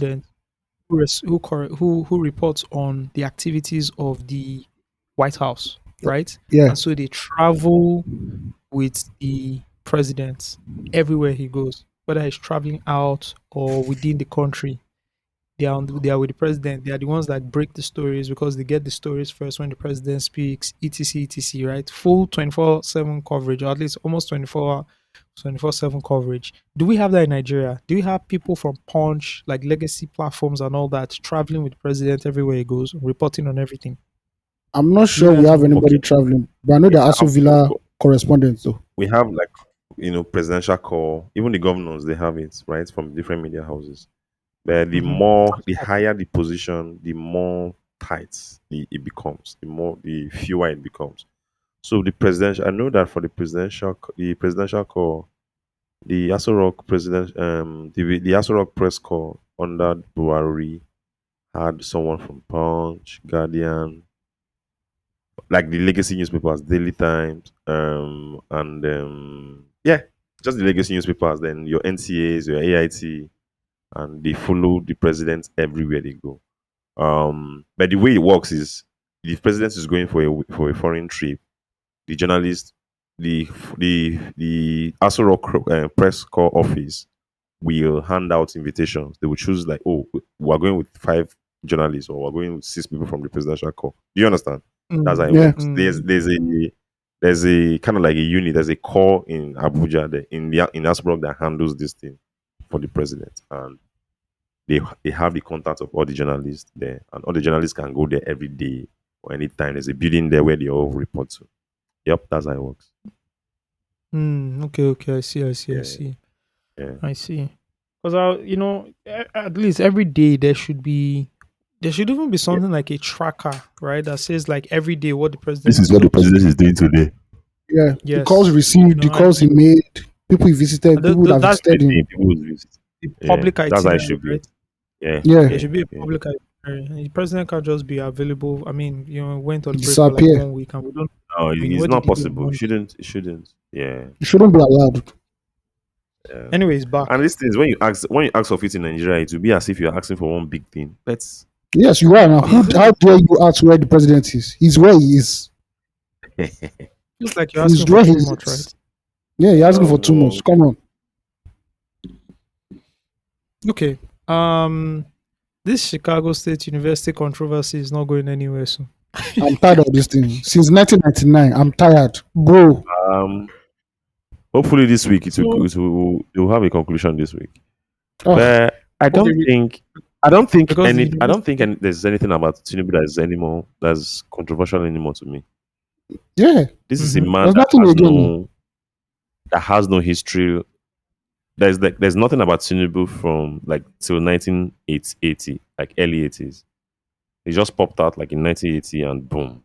correspondent who reports on the activities of the White House, right? Yeah. And so they travel with the president everywhere he goes, whether he's traveling out or within the country. They are with the president. They are the ones that break the stories because they get the stories first when the president speaks, etc, etc, right? Full 24/7 coverage, or at least almost 24/7 coverage. Do we have that in Nigeria? Do we have people from Punch, like legacy platforms and all that, traveling with the president everywhere he goes, reporting on everything? I'm not Do you sure we guys have know? anybody Okay. traveling, but I know We there are also have Villa correspondents though. we have like presidential call. Even the governors they have it right from different media houses. But Hmm. the higher the position, the more tight it becomes. The fewer it becomes. So the presidential, I know that for the presidential call, the Aso Rock president, the Aso Rock press call under Buhari had someone from Punch, Guardian, like the legacy newspapers, Daily Times, and yeah. just the legacy newspapers, then your NCAs, your AIT, and they follow the president everywhere they go. But the way it works is, the president is going for a foreign trip, the journalist, the Aso Rock press corps office will hand out invitations. They will choose like, oh, we're going with five journalists, or we're going with six people from the presidential corps. Do you understand? That's how Mm, it Yeah. works. mm, There's a kind of like a unit. There's a corps in Abuja, in Asbrook, that handles this thing for the president, and they have the contact of all the journalists there, and all the journalists can go there every day or anytime. There's a building there where they all report to. Yep, that's how it works. okay, okay. I see, I see, I Yeah, see. yeah. I see. Because at least every day there should even be Yeah. something like a tracker, right? That says like every day what the This president is is what the up to. president is doing today. Yeah. The calls Yes, received, the calls he made, people he visited, people that that's visited him. Everything people will visit. the Yeah, public that's how it itinerary, should be. right? Yeah, Yeah. There yeah, should be a yeah. public itinerary. The president can't just be available. I mean, went on break for like Disappear. 1 week and we don't. No, What it's did not he do on possible. It Monday? shouldn't. It shouldn't. Yeah, It shouldn't be allowed. yeah. Anyway, he's back. And these things, when you ask of it in Nigeria, it will be as if you're asking for one big thing. Let's. Yes, you are now. It How dare you ask where the president is? He's where he is. feels like you're He's asking for where he too much, right? is. Yeah, you're asking for too Oh, much. Come on. Okay. This Chicago State University controversy is not going anywhere soon. I'm tired of this thing. Since 1999, I'm tired. Bro, um. Hopefully this week So it will have a conclusion this week. oh, But okay, because the I don't think university. there's anything about Tinubu that's controversial anymore to me. yeah. This is a Mhm. man There's nothing again. that has no history. There's nothing about Tinubu from like till 1980, like early 80s. He just popped out like in 1980 and boom.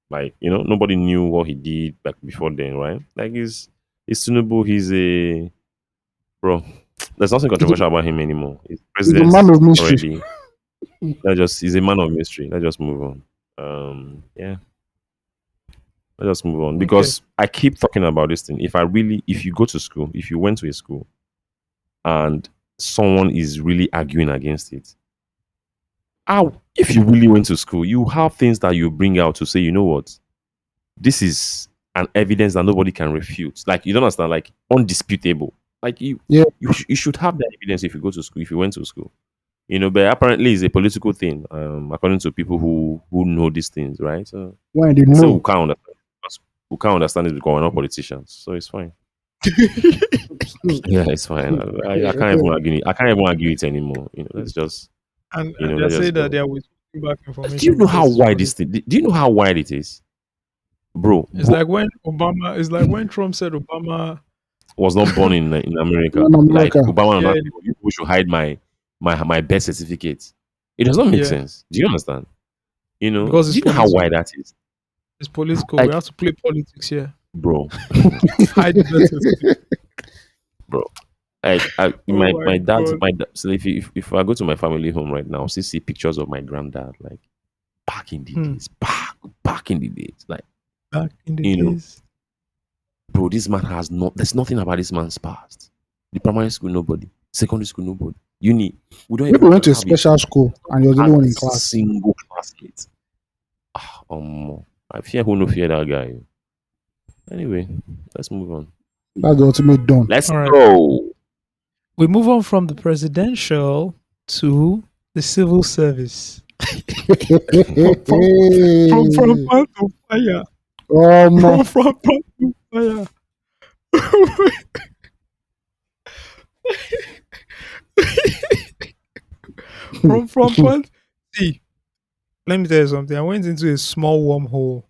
Like, nobody knew what he did like before then, right? Like he's Tinubu, he's a bro. There's nothing He's a, controversial about him anymore. He's he's a president man of mystery. already. He's a man of mystery. Let's just move on. Yeah, let's just move on Okay. because I keep talking about this thing. If you go to school, if you went to a school and someone is really arguing against it, how if you really went to school, you have things that you bring out to say, you know what, this is an evidence that nobody can refute. Like you don't understand, like undisputable. Like Yeah. you should have that evidence if you go to school, if you went to school. But apparently it's a political thing, according to people who know these things, right? So, When they so we know. can't understand. We can't understand it because we're not politicians, so it's fine. Yeah, it's fine. I can't even argue. I can't even argue it anymore. Let's just And they're let's saying just that go. they are withholding back Do you information know how because it's wide this political. thing? Do you know how wide it is, bro? It's like when Obama. It's like when Trump said Obama. Was not born in America. In Like America. Obama and Yeah, that, you should hide my birth certificate. It does not make yeah, sense. Do you understand? because Do it's you know how political. wide that is? It's political. We Like, have to play politics here. bro, Hide the birth certificate. bro. Like, Oh my my dad's god. my dad. So if I go to my family home right now, I'll still see pictures of my granddad, like back in the Hmm. days, back in the days, like Back in the you know, days. bro. This man has not. There's nothing about this man's past. The primary school, nobody. Secondary school, nobody. Uni, we don't Maybe even we went to a have a special school and you're the had only one a in class. single classmate. I fear who no fear that guy. Anyway, let's move on. That's the ultimate done. Let's All right. go. We move on from the presidential to the civil service. from from pan to fire. um, From pan to fire. from pan. See, let me tell you something. I went into a small wormhole.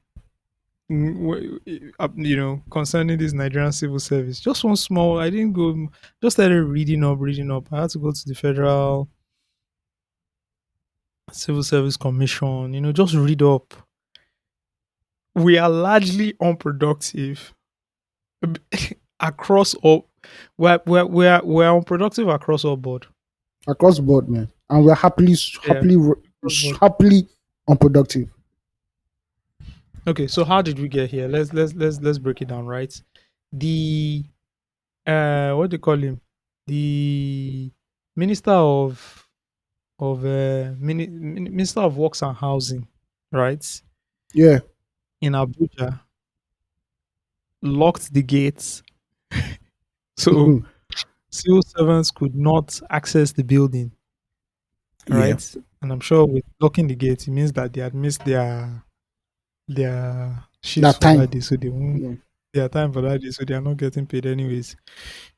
Concerning this Nigerian civil service, just one small. I didn't go. Just started reading up. I had to go to the Federal Civil Service Commission. Just read up. We are largely unproductive across all. We're unproductive across all board. across the board, man. And we're Yeah, across board. happily unproductive. Okay, so how did we get here? Let's break it down. Right, the what do you call him? The minister of minister of works and housing, right? Yeah. In Abuja, locked the gates, so civil servants could not access the building, Yeah. right? And I'm sure with locking the gates, it means that they had missed their shifts That for time. that day, so they won't Yeah. their time for that day, so they are not getting paid anyways.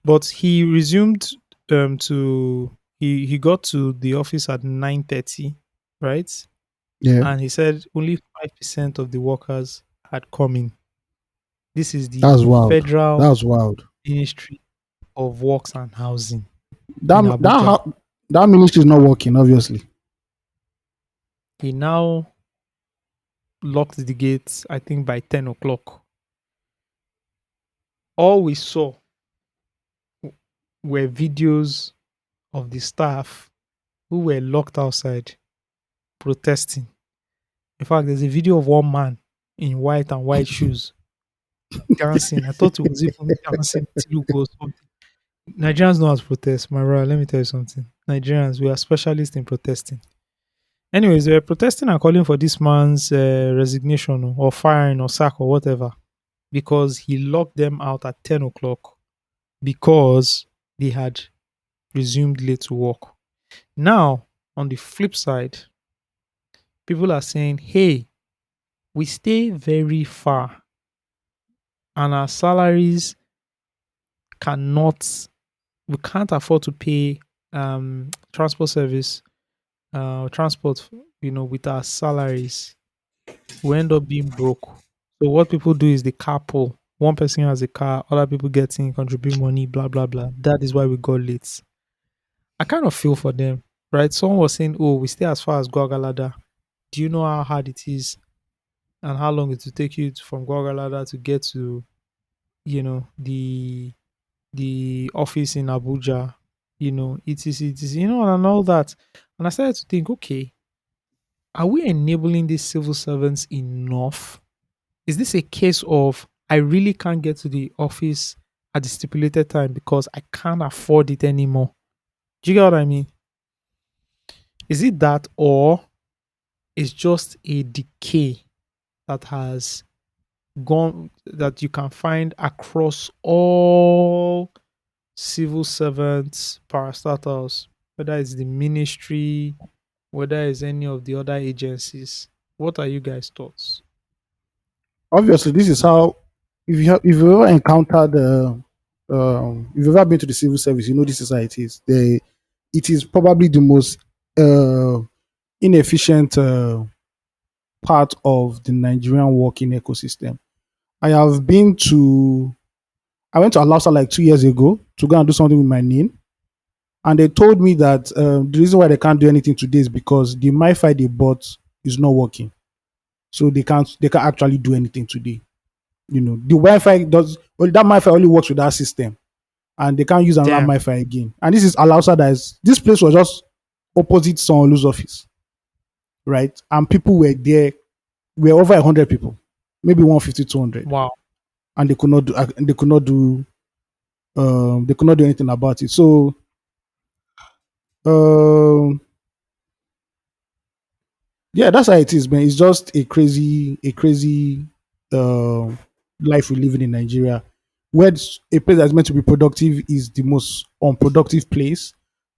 But he resumed to he got to the office at 9:30, right? Yeah. And he said only 5% of the workers had come in. This is the That's wild. Federal That's wild. Ministry of Works and Housing That in that Abuja. how that ministry is not working, obviously. He now locked the gates, I think by 10 o'clock. All we saw were videos of the staff who were locked outside protesting. In fact, there's a video of one man in white and white shoes dancing. I thought it was even dancing Tinubu or something. Nigerians know how to protest, my brother. Let me tell you something. Nigerians, we are specialists in protesting. Anyways, they were protesting and calling for this man's resignation or firing or sack or whatever because he locked them out at 10 o'clock because they had resumed late to work. Now, on the flip side, people are saying, hey, we stay very far and our salaries cannot, we can't afford to pay transport service, transport, with our salaries. We end up being broke. So what people do is they carpool. One person has a car, other people get in, contribute money, blah blah blah. That is why we got late. I kind of feel for them, right? Someone was saying, "Oh, we stay as far as Guagalada. Do you know how hard it is and how long it will take you from Guagalada to get to, the office in Abuja? It is, and all that." And I started to think, okay, are we enabling these civil servants enough? Is this a case of I really can't get to the office at the stipulated time because I can't afford it anymore? Do you get what I mean? Is it that, or it's just a decay that has gone that you can find across all civil servants, parastatals, whether it's the ministry, whether it's any of the other agencies? What are you guys' thoughts? Obviously, this is how if you ever encountered if you've ever been to the civil service, you know this is how it is. It is probably the most uh, inefficient part of the Nigerian working ecosystem. I have been to I went to Alausa like 2 years ago to go and do something with my knee. And they told me that the reason why they can't do anything today is because the MiFi they bought is not working. So they can't actually do anything today. The Wi-Fi does well, that MiFi only works with that system, and they can't use another Damn. MiFi again. And this is Alausa this place was just opposite Sonolu's office, right? And people were there, were over 100 people, maybe 150, 200, Wow. and they could not do anything about it. So um yeah, that's how it is, man. It's just a crazy uh, life we live in Nigeria, where a place that's meant to be productive is the most unproductive place.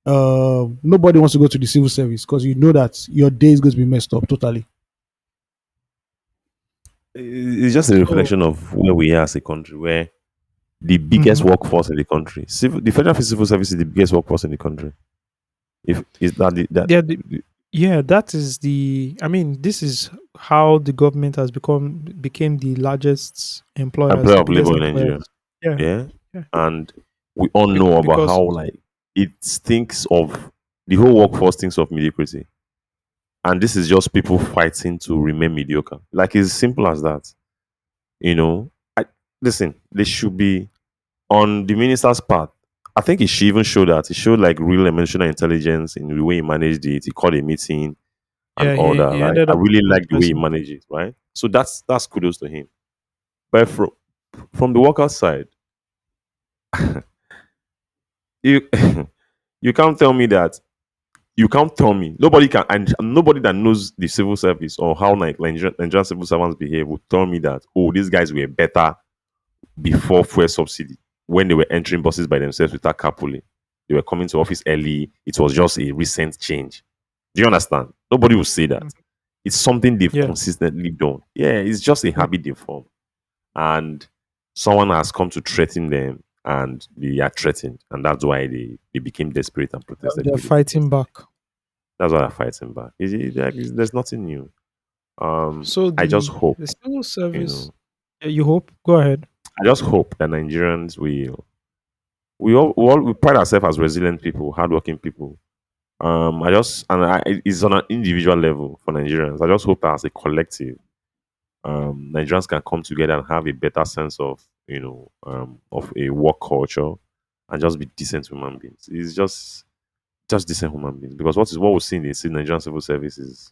Nobody wants to go to the civil service because you know that your day is going to be messed up totally. It's just a So, reflection of where we are as a country, where the biggest mhm. workforce in the country, the Federal Civil Service is the biggest workforce in the country. If is that Yeah, yeah, that is I mean, this is how the government has became the largest employers, employer the of biggest labor in Nigeria, employers. Yeah, yeah, yeah. and we all know about Because how like it stinks of the whole workforce thinks of mediocrity, and this is just people fighting to remain mediocre. Like it's simple as that. You know, I listen. They should be on the minister's part. I think he should even show that. He showed like real emotional intelligence in the way he managed it. He called a meeting and yeah, all he, that. he Like ended I up really like the way he apologizing. managed it, right? So that's kudos to him. But from the worker side, you you can't tell me that. You can't tell me. Nobody can, and nobody that knows the civil service or how Nigerian civil servants behave would tell me that, oh, these guys were better before fuel subsidy when they were entering buses by themselves without carpooling. They were coming to office early. It was just a recent change. Do you understand? Nobody will say that. Mhm. It's something they've Yeah. consistently done. Yeah, it's just a Yeah. habit they form. And someone has come to threaten them and they are threatened. And that's why they became desperate and protested the They're way they fighting protested. back. That's why they're fighting back. There's nothing new. So I just the hope, civil you service. know, Yeah, you hope? Go ahead. I just hope that Nigerians will we pride ourselves as resilient people, hardworking people. It's on an individual level for Nigerians. I just hope that as a collective, Nigerians can come together and have a better sense of of a work culture and just be decent human beings. It's just decent human beings because what we see in the Nigerian civil service is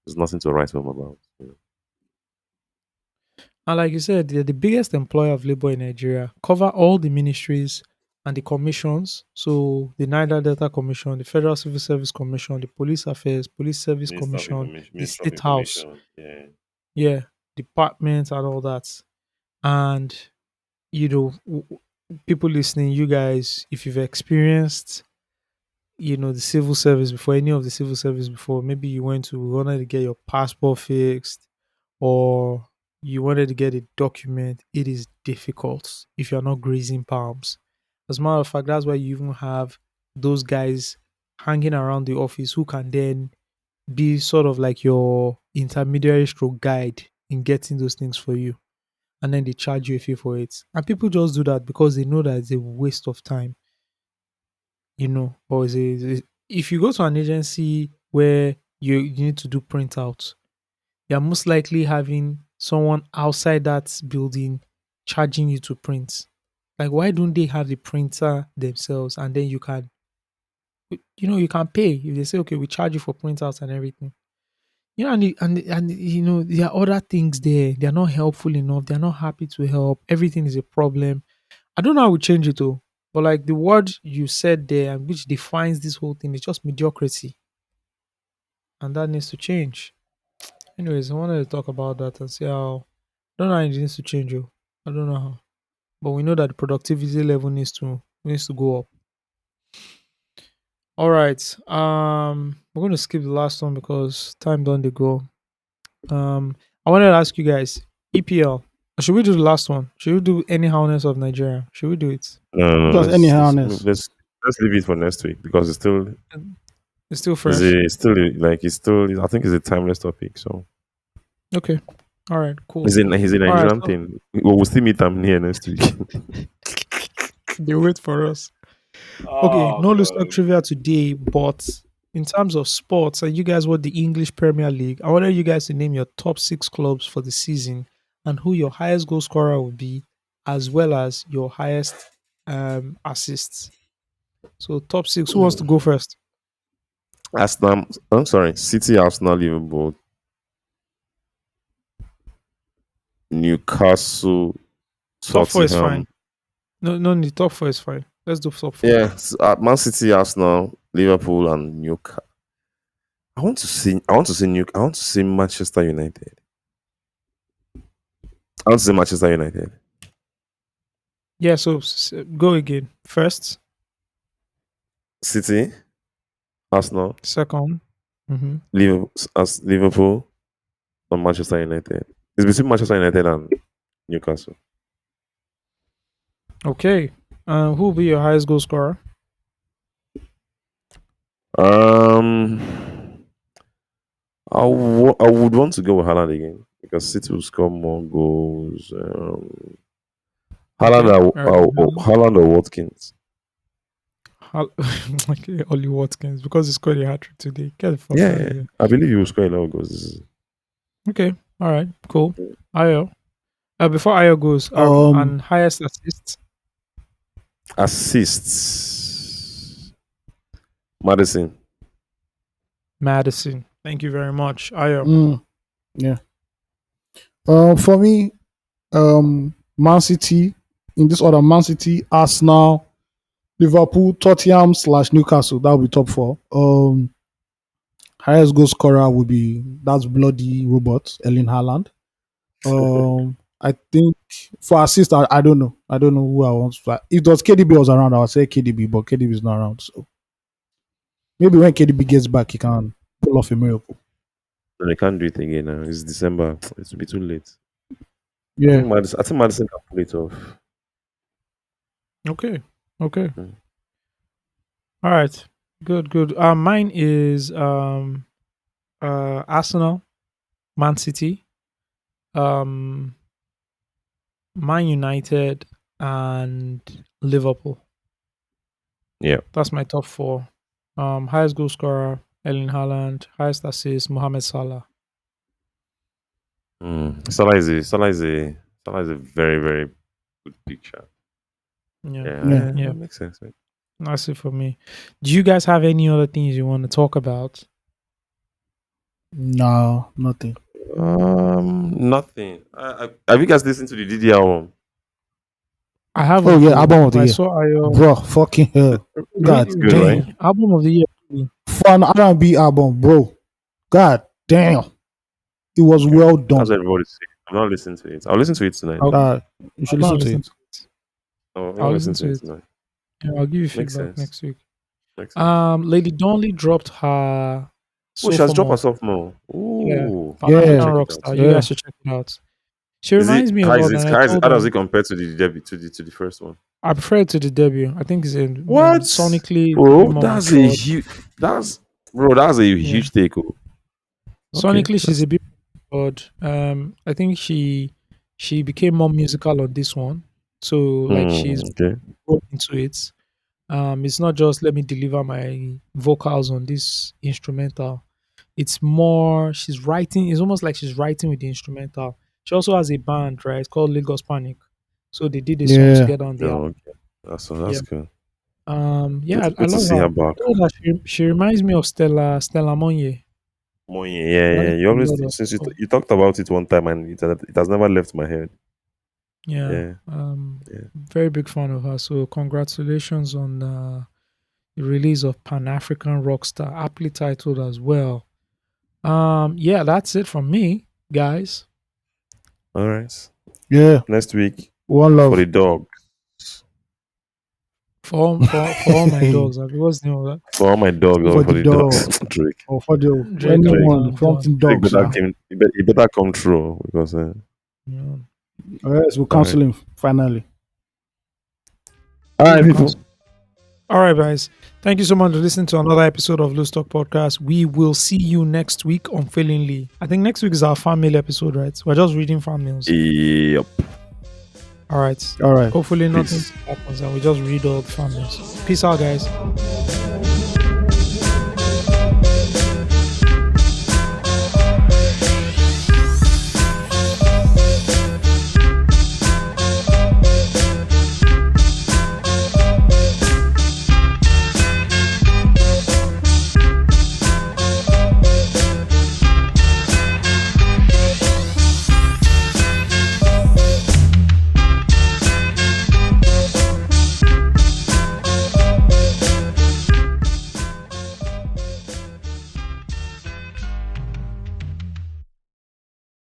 there's nothing to write home about. And like you said, they're the biggest employer of labor in Nigeria, cover all the ministries and the commissions. So the Niger Delta Commission, the Federal Civil Service Commission, the Police Affairs, Police Service Commission, the Minister of State House, Information. Yeah. yeah, departments and all that. And people listening, you guys, if you've experienced, the civil service before, any of the civil service before, maybe you wanted to get your passport fixed, or you wanted to get a document, it is difficult if you're not grazing palms. As a matter of fact, that's why you even have those guys hanging around the office who can then be sort of like your intermediary stroke guide in getting those things for you. And then they charge you a fee for it. And people just do that because they know that it's a waste of time, or if you go to an agency where you need to do printouts, they're most likely having someone outside that building charging you to print. Like, why don't they have the printer themselves and then you can pay if they say, okay, we charge you for printouts and everything. There are other things there. They're not helpful enough. They're not happy to help. Everything is a problem. I don't know how we change it though. But like the word you said there, and which defines this whole thing, is just mediocrity. And that needs to change. Anyways, I wanted to talk about that and see how. I don't know how it needs to change. You. I don't know how, but we know that the productivity level needs to go up. All right. We're going to skip the last one because time don't they go. I wanted to ask you guys, EPL. Should we do the last one? Should we do any howness of Nigeria? Should we do it? No, no, no. Just anyhowness. Let's leave it for next week because It's still fresh. it's still I think it's a timeless topic. So Okay. All right. Cool. he's a All right. Nigerian So thing. We'll still meet him here next week. they wait for us. Okay. Oh No loose talk god. trivia today, but in terms of sports, and you guys what the English Premier League, I wanted you guys to name your top six clubs for the season and who your highest goal scorer will be, as well as your highest assists. So top six. Who wants to go first? Arsenal, I'm sorry, City, Arsenal, Liverpool, Newcastle, Top four is Tottenham. fine. No, no, the top four is fine. Let's do top four. Yeah, Man City, Arsenal, Liverpool, and Newcastle. I want to see Manchester United. I want to see Manchester United. Yeah, so go again. First, City, Arsenal, second. Mm-hmm. Liverpool, and Manchester United. It's between Manchester United and Newcastle. Okay. Who will be your highest goal scorer? Um, I would want to go with Haaland again because City will score more goals. Okay. All right. Haaland or Watkins. Okay, Ollie Watkins because he scored a hat trick today. Get the fuck Yeah, out of yeah. here. I believe he will score a lot of goals. This is Okay. All right. Cool. Ayo. Before Ayo goes, Um, and highest assist, assists. Madison. Madison. Thank you very much. Ayo. mm, yeah. For me, Man City, in this order, Man City, Arsenal, Liverpool, Tottenham / Newcastle. That will be top four. Highest goal scorer will be that's bloody robot Erling Haaland. I think for assist, I don't know. I don't know who I want. If it was KDB was around, I would say KDB, but KDB is not around. So maybe when KDB gets back, he can pull off a miracle. No, they can't do it again now. It's December. It will be too late. Yeah. I think Madison can pull it off. Okay. Okay. Mm. All right. Good. Good. Mine is Arsenal, Man City, um, Man United, and Liverpool. Yeah. That's my top four. Highest goal scorer, Erling Haaland. Highest assist, Mohamed Salah. Salah is a very, very good picture. Yeah. Yeah. Yeah. Makes sense. Man. That's it for me. Do you guys have any other things you want to talk about? No, nothing. Nothing. Have you guys listened to the DD album? I have. Oh yeah, album of the I year, saw Ayo. bro. Fucking hell, God Really, good, damn. right? album of the year. Really. For an R&B album, bro. God damn, it was well That's done. what everybody say. I'm not listening to it. I'll listen to it tonight. I'll, You should I'll listen to listen it. to it. Oh, I'll I'll listen listen to to it it. tonight. Yeah, I'll give you Makes feedback sense. next week. Makes sense. Lady Donley dropped her Oh, she has dropped sophomore. her sophomore. Yeah, Ooh. Yeah. African Check it out. rockstar. You Yeah. guys should check it out. She Is it reminds me of how is what, it and I how, is, told how does her it compare to the debut to the first one? I prefer it to the debut. I think it's What? sonically Bro, more that's a matured. huge that's a huge take. Oh. Okay. Sonically, she's a bit odd. I think she became more musical on this one. So like she's Okay. brought into it. It's not just let me deliver my vocals on this instrumental. It's more she's writing. It's almost like she's writing with the instrumental. She also has a band, right? It's called Lagos Panic. So they did a song Yeah. together on the album. Oh, okay. That's Yeah. good. Yeah, I Good to love see her. her back. I told her she reminds me of Stella Monye. Money, I yeah. like You a always lot of since stuff. you talked about it one time and it has never left my head. Yeah. Yeah. Very big fan of her. So congratulations on the release of Pan African Rockstar, aptly titled as well. Yeah, that's it from me, guys. All right. Yeah. Next week One for love. the dog. For all my dogs. What's the name of that? For all my dogs For or for the the dogs. dog. Drake. Or for the Drake anyone and fronting Drake dogs. he better come true because Yeah. Yes, we'll cancel him finally. all right, people. All right, guys. Thank you so much for listening to another episode of Loose Talk Podcast. We will see you next week unfailingly. I think next week is our fan mail episode, right? We're just reading fan mails. Yep. All right. All right. Hopefully nothing Peace. happens and we just read all the fan mails. Peace out, guys.